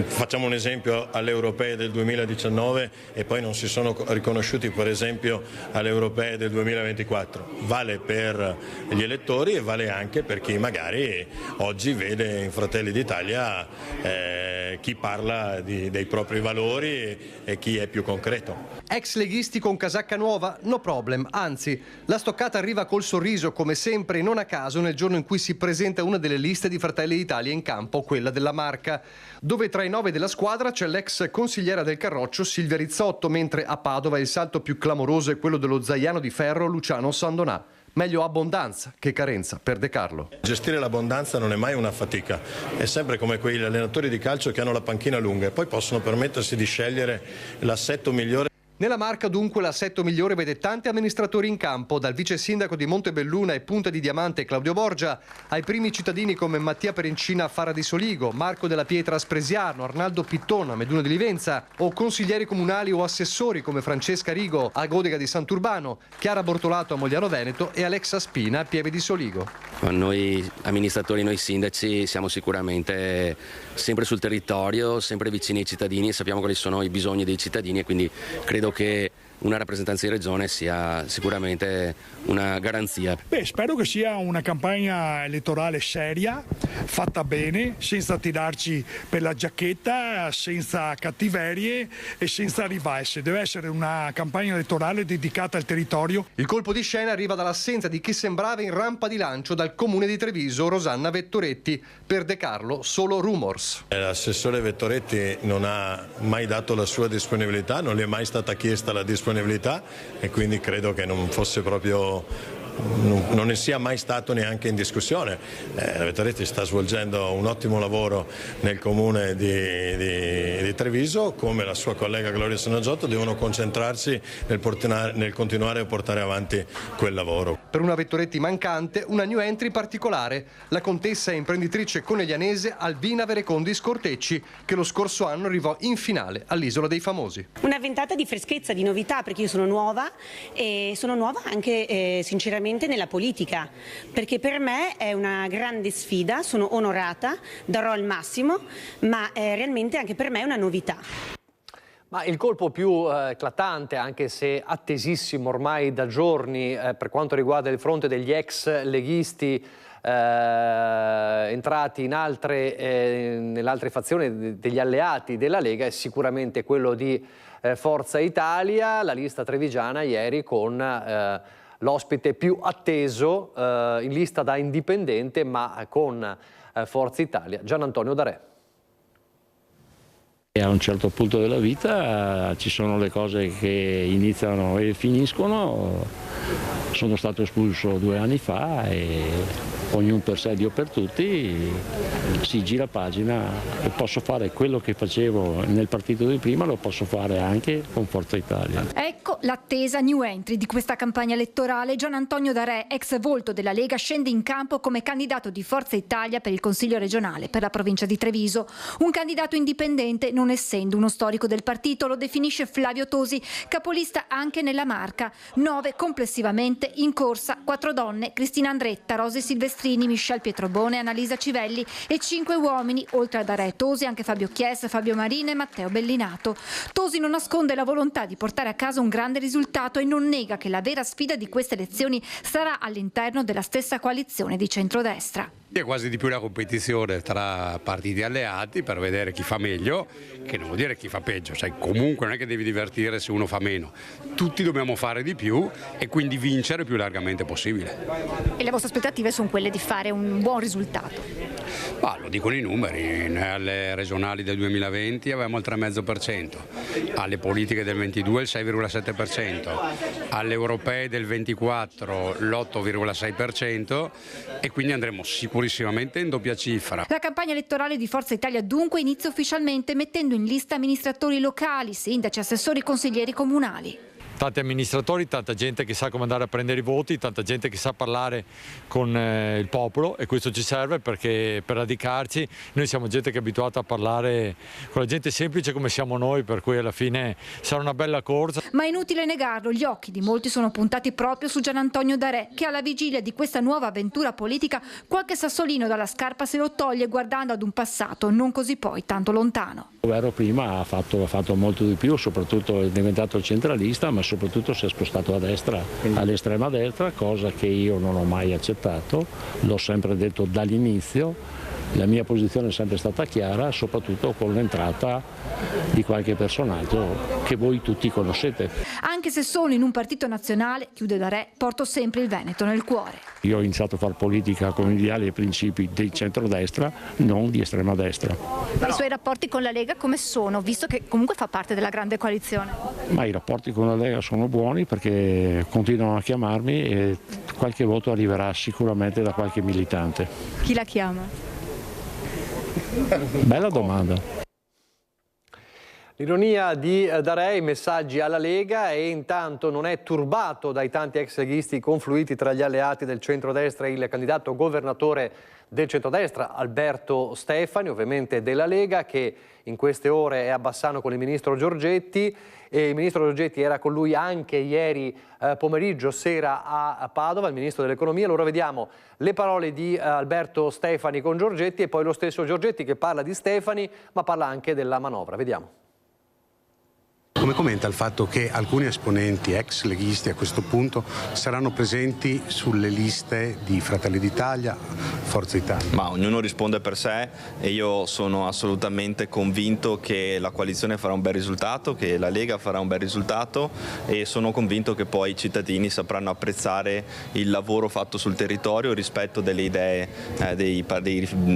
facciamo un esempio, alle europee del 2019 e poi non si sono riconosciuti per esempio alle europee del 2024? Vale per gli elettori e vale anche per chi magari oggi vede in Fratelli d'Italia chi parla dei propri valori e chi è più concreto. Ex leghisti con casacca nuova? No problem, anzi, la stoccata arriva col sorriso come sempre e non a caso nel giorno in cui si presenta una delle liste di Fratelli d'Italia in campo, quella della Marca, dove tra i 9 della squadra c'è l'ex consigliera del Carroccio Silvia Rizzotto, mentre a Padova il salto più clamoroso è quello dello zaino di ferro Luciano Sandonà. Meglio abbondanza che carenza per De Carlo. Gestire l'abbondanza non è mai una fatica, è sempre come quegli allenatori di calcio che hanno la panchina lunga e poi possono permettersi di scegliere l'assetto migliore. Nella Marca dunque l'assetto migliore vede tanti amministratori in campo, dal vice sindaco di Montebelluna e Punta di Diamante Claudio Borgia, ai primi cittadini come Mattia Perencina a Fara di Soligo, Marco della Pietra a Spresiano, Arnaldo Pittona a Meduna di Livenza, o consiglieri comunali o assessori come Francesca Rigo a Godega di Sant'Urbano, Chiara Bortolato a Mogliano Veneto e Alexa Spina a Pieve di Soligo. Noi amministratori, noi sindaci siamo sicuramente sempre sul territorio, sempre vicini ai cittadini, sappiamo quali sono i bisogni dei cittadini e quindi credo che una rappresentanza in regione sia sicuramente una garanzia. Spero che sia una campagna elettorale seria, fatta bene, senza tirarci per la giacchetta, senza cattiverie e senza rivalse. Deve essere una campagna elettorale dedicata al territorio. Il colpo di scena arriva dall'assenza di chi sembrava in rampa di lancio dal comune di Treviso, Rosanna Vettoretti. Per De Carlo solo rumors. L'assessore Vettoretti non ha mai dato la sua disponibilità, non gli è mai stata chiesta la disponibilità e quindi credo che non fosse proprio, non ne sia mai stato neanche in discussione. Vettoretti sta svolgendo un ottimo lavoro nel comune di Treviso, come la sua collega Gloria Sanaggiotto devono concentrarsi nel continuare a portare avanti quel lavoro. Per una Vettoretti mancante, una new entry particolare, la contessa e imprenditrice coneglianese Albina Verecondi Scortecci, che lo scorso anno arrivò in finale all'Isola dei Famosi. Una ventata di freschezza, di novità, perché io sono nuova e sono nuova anche sinceramente nella politica, perché per me è una grande sfida, sono onorata, darò il massimo, ma realmente anche per me è una novità. Ma il colpo più eclatante, anche se attesissimo ormai da giorni, per quanto riguarda il fronte degli ex leghisti entrati in nell'altre fazioni degli alleati della Lega, è sicuramente quello di Forza Italia, la lista trevigiana ieri con l'ospite più atteso in lista da indipendente, ma con Forza Italia, Gian Antonio D'Arè. A un certo punto della vita ci sono le cose che iniziano e finiscono. Sono stato espulso 2 anni fa e ognuno per sé, Dio per tutti, si gira pagina e posso fare quello che facevo nel partito di prima, lo posso fare anche con Forza Italia. Ecco l'attesa new entry di questa campagna elettorale. Gian Antonio Darè, ex volto della Lega, scende in campo come candidato di Forza Italia per il Consiglio regionale per la provincia di Treviso. Un candidato indipendente, non essendo uno storico del partito, lo definisce Flavio Tosi, capolista anche nella Marca. 9 complessivamente in corsa, 4 donne, Cristina Andretta, Rose Silvestrini, Michelle Pietrobone, Annalisa Civelli, e 5 uomini, oltre a Darè e Tosi anche Fabio Chies, Fabio Marina e Matteo Bellinato. Tosi non nasconde la volontà di portare a casa un grande risultato e non nega che la vera sfida di queste elezioni sarà all'interno della stessa coalizione di centrodestra. È quasi di più una competizione tra partiti alleati per vedere chi fa meglio, che non vuol dire chi fa peggio, sai, comunque non è che devi divertire se uno fa meno, tutti dobbiamo fare di più e quindi vincere il più largamente possibile. E le vostre aspettative sono quelle di fare un buon risultato? Lo dicono i numeri, noi alle regionali del 2020 avevamo il 3,5%, alle politiche del 22 il 6,7%, alle europee del 24 l'8,6% e quindi andremo sicurissimamente in doppia cifra. La campagna elettorale di Forza Italia dunque inizia ufficialmente mettendo in lista amministratori locali, sindaci, assessori, consiglieri comunali. Tanti amministratori, tanta gente che sa come andare a prendere i voti, tanta gente che sa parlare con il popolo e questo ci serve perché per radicarci noi siamo gente che è abituata a parlare con la gente semplice come siamo noi, per cui alla fine sarà una bella corsa. Ma è inutile negarlo, gli occhi di molti sono puntati proprio su Gian Antonio Darè, che alla vigilia di questa nuova avventura politica qualche sassolino dalla scarpa se lo toglie guardando ad un passato non così poi tanto lontano. Il governo prima ha fatto molto di più, soprattutto è diventato centralista, ma soprattutto si è spostato a destra, all'estrema destra, cosa che io non ho mai accettato, l'ho sempre detto dall'inizio. La mia posizione è sempre stata chiara, soprattutto con l'entrata di qualche personaggio che voi tutti conoscete. Anche se sono in un partito nazionale, chiude Darè, porto sempre il Veneto nel cuore. Io ho iniziato a fare politica con ideali e principi del centrodestra, non di estrema destra. Ma i suoi rapporti con la Lega come sono, visto che comunque fa parte della grande coalizione? Ma i rapporti con la Lega sono buoni perché continuano a chiamarmi e qualche voto arriverà sicuramente da qualche militante. Chi la chiama? Bella domanda. L'ironia di Darè, i messaggi alla Lega, e intanto non è turbato dai tanti ex leghisti confluiti tra gli alleati del centrodestra il candidato governatore del centrodestra Alberto Stefani, ovviamente della Lega, che in queste ore è a Bassano con il ministro Giorgetti, e il ministro Giorgetti era con lui anche ieri pomeriggio, sera a Padova, il ministro dell'economia. Allora vediamo le parole di Alberto Stefani con Giorgetti e poi lo stesso Giorgetti che parla di Stefani ma parla anche della manovra. Vediamo. Come commenta il fatto che alcuni esponenti ex leghisti a questo punto saranno presenti sulle liste di Fratelli d'Italia, Forza Italia? Ma ognuno risponde per sé e io sono assolutamente convinto che la coalizione farà un bel risultato, che la Lega farà un bel risultato e sono convinto che poi i cittadini sapranno apprezzare il lavoro fatto sul territorio, il rispetto delle idee dei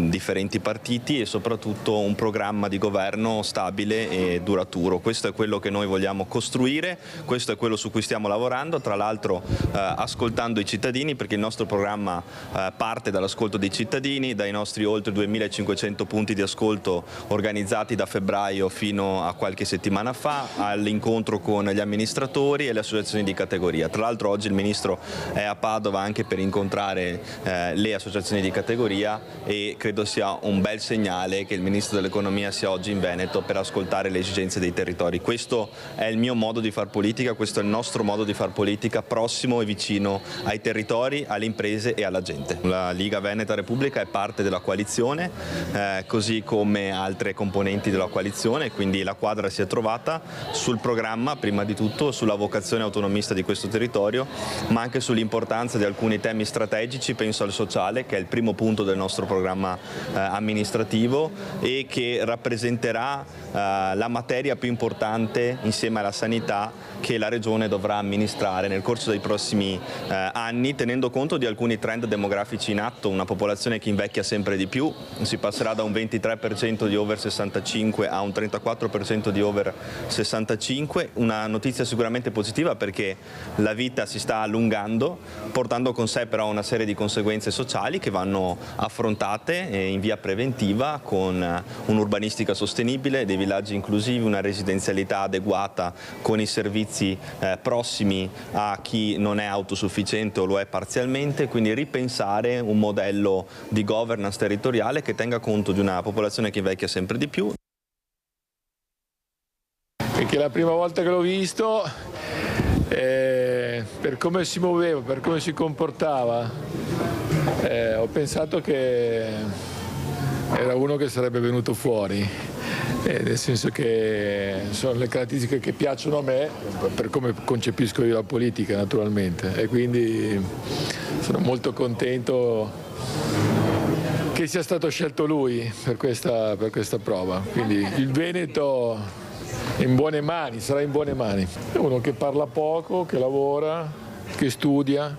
differenti partiti e soprattutto un programma di governo stabile e duraturo. Questo è quello che noi vogliamo costruire, questo è quello su cui stiamo lavorando, tra l'altro ascoltando i cittadini, perché il nostro programma parte dall'ascolto dei cittadini, dai nostri oltre 2500 punti di ascolto organizzati da febbraio fino a qualche settimana fa, all'incontro con gli amministratori e le associazioni di categoria. Tra l'altro oggi il Ministro è a Padova anche per incontrare le associazioni di categoria e credo sia un bel segnale che il Ministro dell'Economia sia oggi in Veneto per ascoltare le esigenze dei territori. Questo è il mio modo di far politica, questo è il nostro modo di far politica, prossimo e vicino ai territori, alle imprese e alla gente. La Liga Veneta Repubblica è parte della coalizione, così come altre componenti della coalizione, quindi la quadra si è trovata sul programma, prima di tutto sulla vocazione autonomista di questo territorio, ma anche sull'importanza di alcuni temi strategici, penso al sociale, che è il primo punto del nostro programma amministrativo e che rappresenterà la materia più importante insieme alla sanità che la Regione dovrà amministrare nel corso dei prossimi anni, tenendo conto di alcuni trend demografici in atto, una popolazione che invecchia sempre di più, si passerà da un 23% di over 65 a un 34% di over 65, una notizia sicuramente positiva perché la vita si sta allungando, portando con sé però una serie di conseguenze sociali che vanno affrontate in via preventiva con un'urbanistica sostenibile, dei villaggi inclusivi, una residenzialità adeguata con i servizi prossimi a chi non è autosufficiente o lo è parzialmente, quindi ripensare un modello di governance territoriale che tenga conto di una popolazione che invecchia sempre di più. Perché la prima volta che l'ho visto, per come si muoveva, per come si comportava, ho pensato che era uno che sarebbe venuto fuori, nel senso che sono le caratteristiche che piacciono a me, per come concepisco io la politica naturalmente, e quindi sono molto contento che sia stato scelto lui per questa prova. Quindi il Veneto è in buone mani, sarà in buone mani. È uno che parla poco, che lavora, che studia,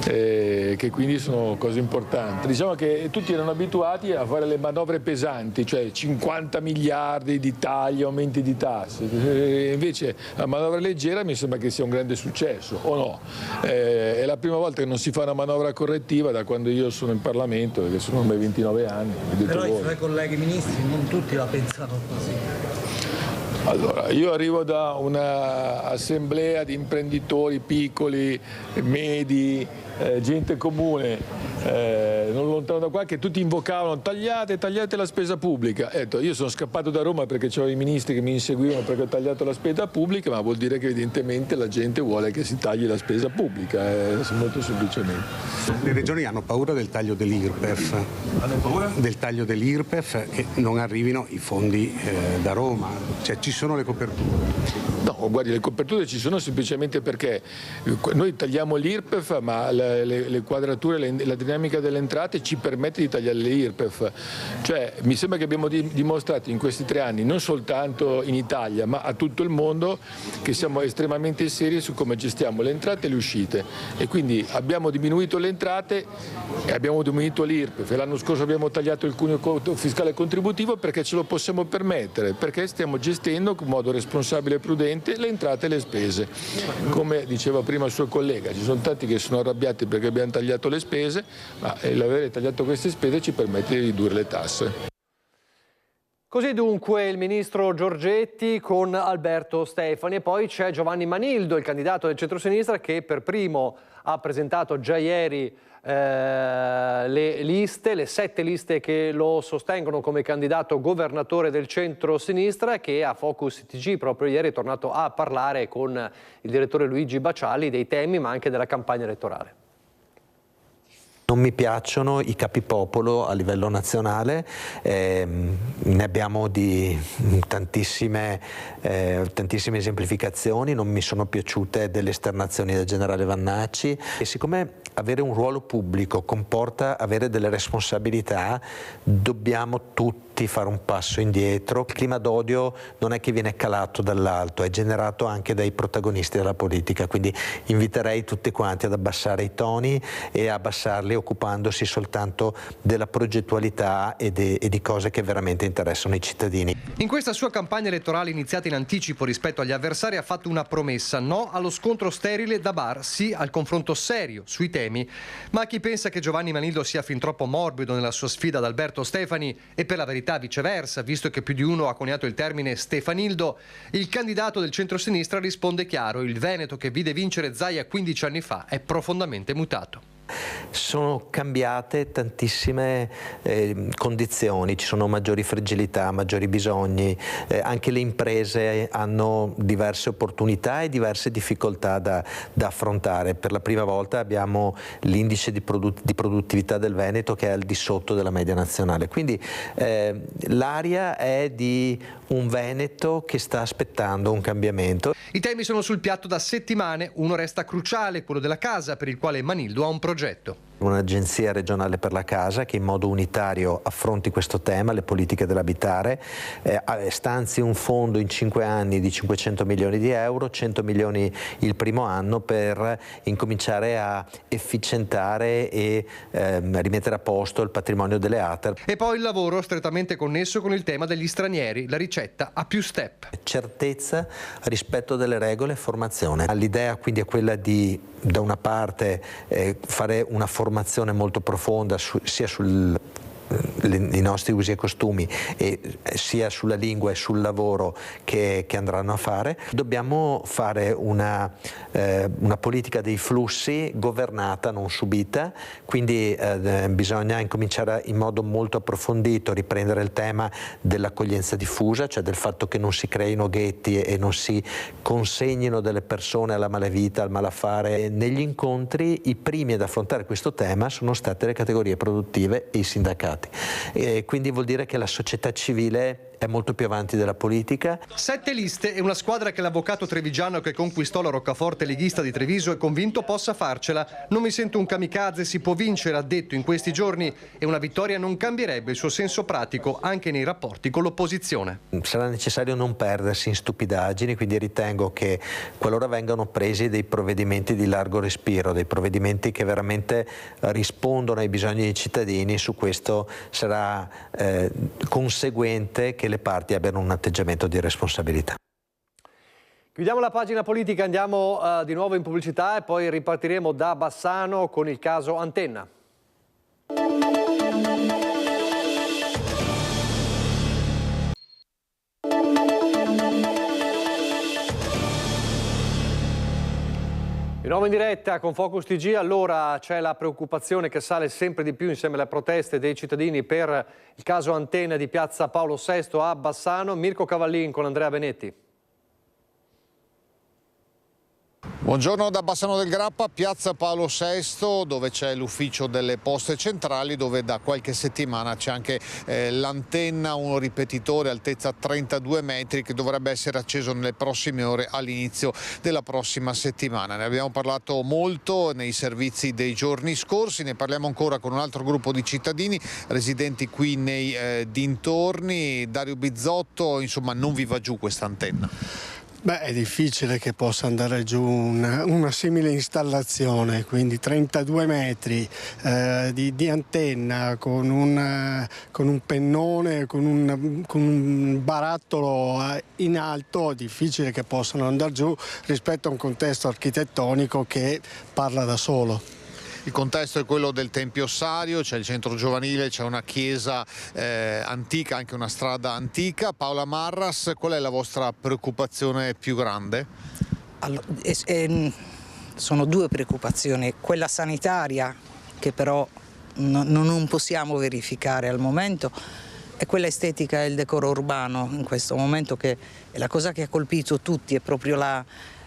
che quindi sono cose importanti. Diciamo che tutti erano abituati a fare le manovre pesanti, cioè 50 miliardi di tagli, aumenti di tasse. Invece la manovra leggera mi sembra che sia un grande successo, o no? È la prima volta che non si fa una manovra correttiva da quando io sono in Parlamento, perché sono ormai 29 anni. Però i suoi colleghi ministri non tutti la pensano così. Allora, io arrivo da un'assemblea di imprenditori piccoli, medi, gente comune, non lontano da qua, che tutti invocavano tagliate la spesa pubblica. Io sono scappato da Roma perché c'erano i ministri che mi inseguivano perché ho tagliato la spesa pubblica, ma vuol dire che evidentemente la gente vuole che si tagli la spesa pubblica, molto semplicemente. Le regioni hanno paura del taglio dell'IRPEF. Hanno paura? Del taglio dell'IRPEF, che non arrivino i fondi da Roma, cioè ci sono le coperture. No, guardi, le coperture ci sono semplicemente perché noi tagliamo l'IRPEF, ma le quadrature, la dinamica delle entrate ci permette di tagliare l'IRPEF. Cioè, mi sembra che abbiamo dimostrato in questi 3 anni, non soltanto in Italia, ma a tutto il mondo, che siamo estremamente seri su come gestiamo le entrate e le uscite. E quindi abbiamo diminuito le entrate e abbiamo diminuito l'IRPEF. L'anno scorso abbiamo tagliato il cuneo fiscale contributivo perché ce lo possiamo permettere, perché stiamo gestendo in modo responsabile e prudente le entrate e le spese. Come diceva prima il suo collega, ci sono tanti che sono arrabbiati perché abbiamo tagliato le spese, ma l'avere tagliato queste spese ci permette di ridurre le tasse. Così dunque il ministro Giorgetti con Alberto Stefani, e poi c'è Giovanni Manildo, il candidato del centrosinistra, che per primo ha presentato già ieri le 7 liste che lo sostengono come candidato governatore del centro-sinistra, che a Focus TG proprio ieri è tornato a parlare con il direttore Luigi Baciali dei temi ma anche della campagna elettorale. Non mi piacciono i capipopolo a livello nazionale, ne abbiamo di tantissime esemplificazioni, non mi sono piaciute delle esternazioni del generale Vannacci, e siccome avere un ruolo pubblico comporta avere delle responsabilità, dobbiamo tutti fare un passo indietro. Il clima d'odio non è che viene calato dall'alto, è generato anche dai protagonisti della politica, quindi inviterei tutti quanti ad abbassare i toni e abbassarli occupandosi soltanto della progettualità e di cose che veramente interessano i cittadini. In questa sua campagna elettorale iniziata in anticipo rispetto agli avversari ha fatto una promessa: no allo scontro sterile da bar, sì al confronto serio sui temi. Ma a chi pensa che Giovanni Manildo sia fin troppo morbido nella sua sfida ad Alberto Stefani, e per la verità viceversa, visto che più di uno ha coniato il termine Stefanildo, il candidato del centrosinistra risponde chiaro: il Veneto che vide vincere Zaia 15 anni fa è profondamente mutato. Sono cambiate tantissime condizioni, ci sono maggiori fragilità, maggiori bisogni, anche le imprese hanno diverse opportunità e diverse difficoltà da affrontare. Per la prima volta abbiamo l'indice di produttività del Veneto che è al di sotto della media nazionale, quindi l'aria è di un Veneto che sta aspettando un cambiamento. I temi sono sul piatto da settimane, uno resta cruciale, quello della casa, per il quale Manildo ha un progetto. Un'agenzia regionale per la casa che in modo unitario affronti questo tema, le politiche dell'abitare, stanzi un fondo in 5 anni di 500 milioni di euro, 100 milioni il primo anno per incominciare a efficientare e rimettere a posto il patrimonio delle ATER. E poi il lavoro strettamente connesso con il tema degli stranieri, la ricetta a più step. Certezza, rispetto delle regole, formazione. L'idea quindi è quella di, da una parte, fare una formazione molto profonda sia sui nostri usi e costumi e sia sulla lingua e sul lavoro che andranno a fare. Dobbiamo fare una politica dei flussi governata, non subita, quindi bisogna incominciare in modo molto approfondito a riprendere il tema dell'accoglienza diffusa, cioè del fatto che non si creino ghetti e non si consegnino delle persone alla malavita, al malaffare. Negli incontri i primi ad affrontare questo tema sono state le categorie produttive e i sindacati. Quindi vuol dire che la società civile è molto più avanti della politica. 7 liste e una squadra che l'avvocato trevigiano che conquistò la roccaforte leghista di Treviso è convinto possa farcela. Non mi sento un kamikaze, si può vincere, ha detto in questi giorni, e una vittoria non cambierebbe il suo senso pratico anche nei rapporti con l'opposizione. Sarà necessario non perdersi in stupidaggini, quindi ritengo che qualora vengano presi dei provvedimenti di largo respiro, dei provvedimenti che veramente rispondono ai bisogni dei cittadini, su questo sarà conseguente che le parti abbiano un atteggiamento di responsabilità. Chiudiamo la pagina politica, andiamo di nuovo in pubblicità e poi ripartiremo da Bassano con il caso Antenna. Di nuovo in diretta con Focus TG. Allora c'è la preoccupazione che sale sempre di più insieme alle proteste dei cittadini per il caso Antenna di piazza Paolo VI a Bassano. Mirko Cavallin con Andrea Benetti. Buongiorno da Bassano del Grappa, piazza Paolo VI, dove c'è l'ufficio delle poste centrali, dove da qualche settimana c'è anche l'antenna, un ripetitore altezza 32 metri che dovrebbe essere acceso nelle prossime ore all'inizio della prossima settimana. Ne abbiamo parlato molto nei servizi dei giorni scorsi, ne parliamo ancora con un altro gruppo di cittadini residenti qui nei dintorni. Dario Bizzotto, insomma, non vi va giù questa antenna? Beh, è difficile che possa andare giù una simile installazione, quindi 32 metri di antenna con un pennone, con un barattolo in alto. È difficile che possano andare giù rispetto a un contesto architettonico che parla da solo. Il contesto è quello del Tempio Ossario, c'è il centro giovanile, c'è una chiesa antica, anche una strada antica. Paola Marras, qual è la vostra preoccupazione più grande? Allora, sono due preoccupazioni, quella sanitaria che però non possiamo verificare al momento, e quella estetica e il decoro urbano in questo momento, che è la cosa che ha colpito tutti, è proprio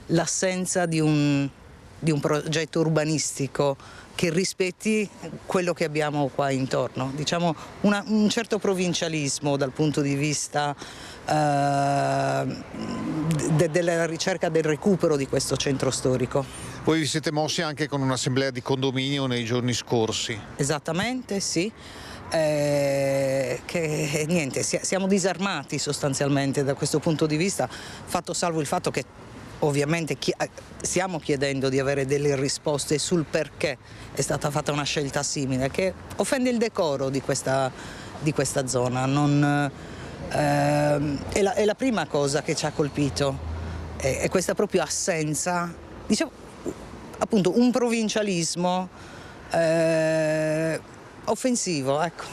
l'assenza di un progetto urbanistico che rispetti quello che abbiamo qua intorno, diciamo un certo provincialismo dal punto di vista della ricerca del recupero di questo centro storico. Voi vi siete mossi anche con un'assemblea di condominio nei giorni scorsi? Esattamente, sì. Che niente, siamo disarmati sostanzialmente da questo punto di vista, fatto salvo il fatto che ovviamente stiamo chiedendo di avere delle risposte sul perché è stata fatta una scelta simile, che offende il decoro di questa zona. È la prima cosa che ci ha colpito, è questa proprio assenza, diciamo appunto un provincialismo offensivo, ecco.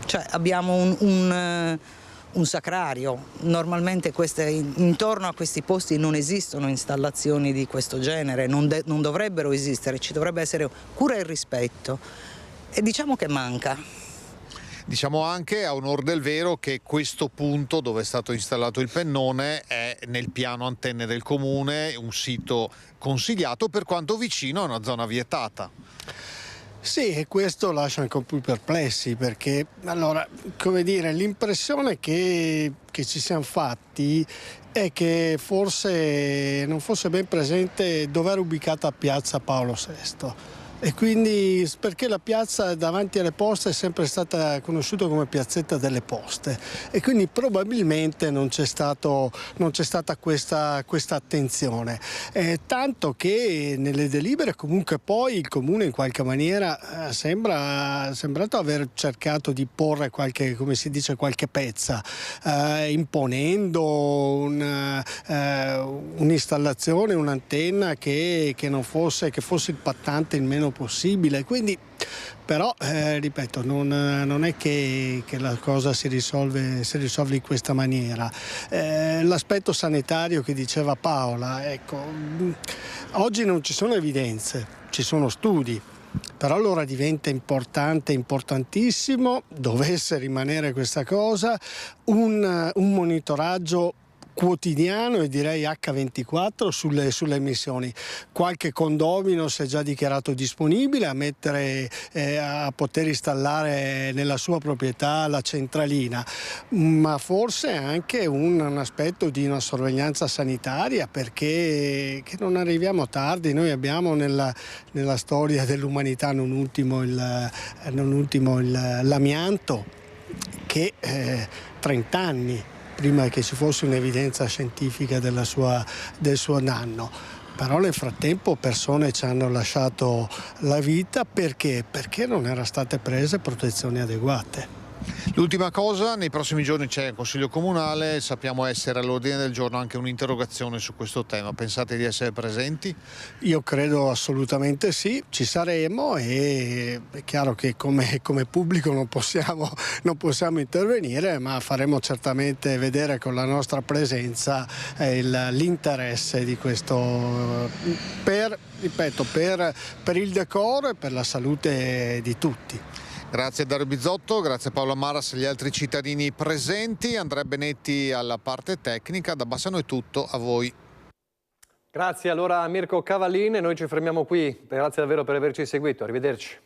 Cioè abbiamo un sacrario, normalmente intorno a questi posti non esistono installazioni di questo genere, non dovrebbero esistere, ci dovrebbe essere cura e rispetto, e diciamo che manca. Diciamo anche, a onor del vero, che questo punto dove è stato installato il pennone è nel piano antenne del comune, un sito consigliato per quanto vicino a una zona vietata. Sì, e questo lascia ancora più perplessi, perché allora, come dire, l'impressione che ci siamo fatti è che forse non fosse ben presente dove era ubicata piazza Paolo VI. E quindi perché la piazza davanti alle poste è sempre stata conosciuta come piazzetta delle poste e quindi probabilmente non c'è stata questa attenzione, tanto che nelle delibere comunque poi il Comune in qualche maniera è sembrato aver cercato di porre qualche, come si dice, qualche pezza, imponendo un'installazione, un'antenna che fosse impattante il meno possibile, quindi però ripeto non è che la cosa si risolve in questa maniera. L'aspetto sanitario che diceva Paola, ecco, oggi non ci sono evidenze, ci sono studi, però allora diventa importantissimo, dovesse rimanere questa cosa, un monitoraggio quotidiano e direi H24 sulle emissioni. Qualche condomino si è già dichiarato disponibile a poter installare nella sua proprietà la centralina, ma forse anche un aspetto di una sorveglianza sanitaria, perché che non arriviamo tardi. Noi abbiamo nella storia dell'umanità non ultimo l'amianto che 30 anni prima che ci fosse un'evidenza scientifica del suo danno. Però nel frattempo persone ci hanno lasciato la vita perché non erano state prese protezioni adeguate. L'ultima cosa, nei prossimi giorni c'è il Consiglio Comunale, sappiamo essere all'ordine del giorno anche un'interrogazione su questo tema. Pensate di essere presenti? Io credo assolutamente sì, ci saremo e è chiaro che come pubblico non possiamo intervenire, ma faremo certamente vedere con la nostra presenza l'interesse di questo per il decoro e per la salute di tutti. Grazie a Dario Bizzotto, grazie a Paola Maras e agli altri cittadini presenti. Andrea Benetti alla parte tecnica. Da Bassano è tutto, a voi. Grazie allora a Mirko Cavallin, noi ci fermiamo qui. Grazie davvero per averci seguito, arrivederci.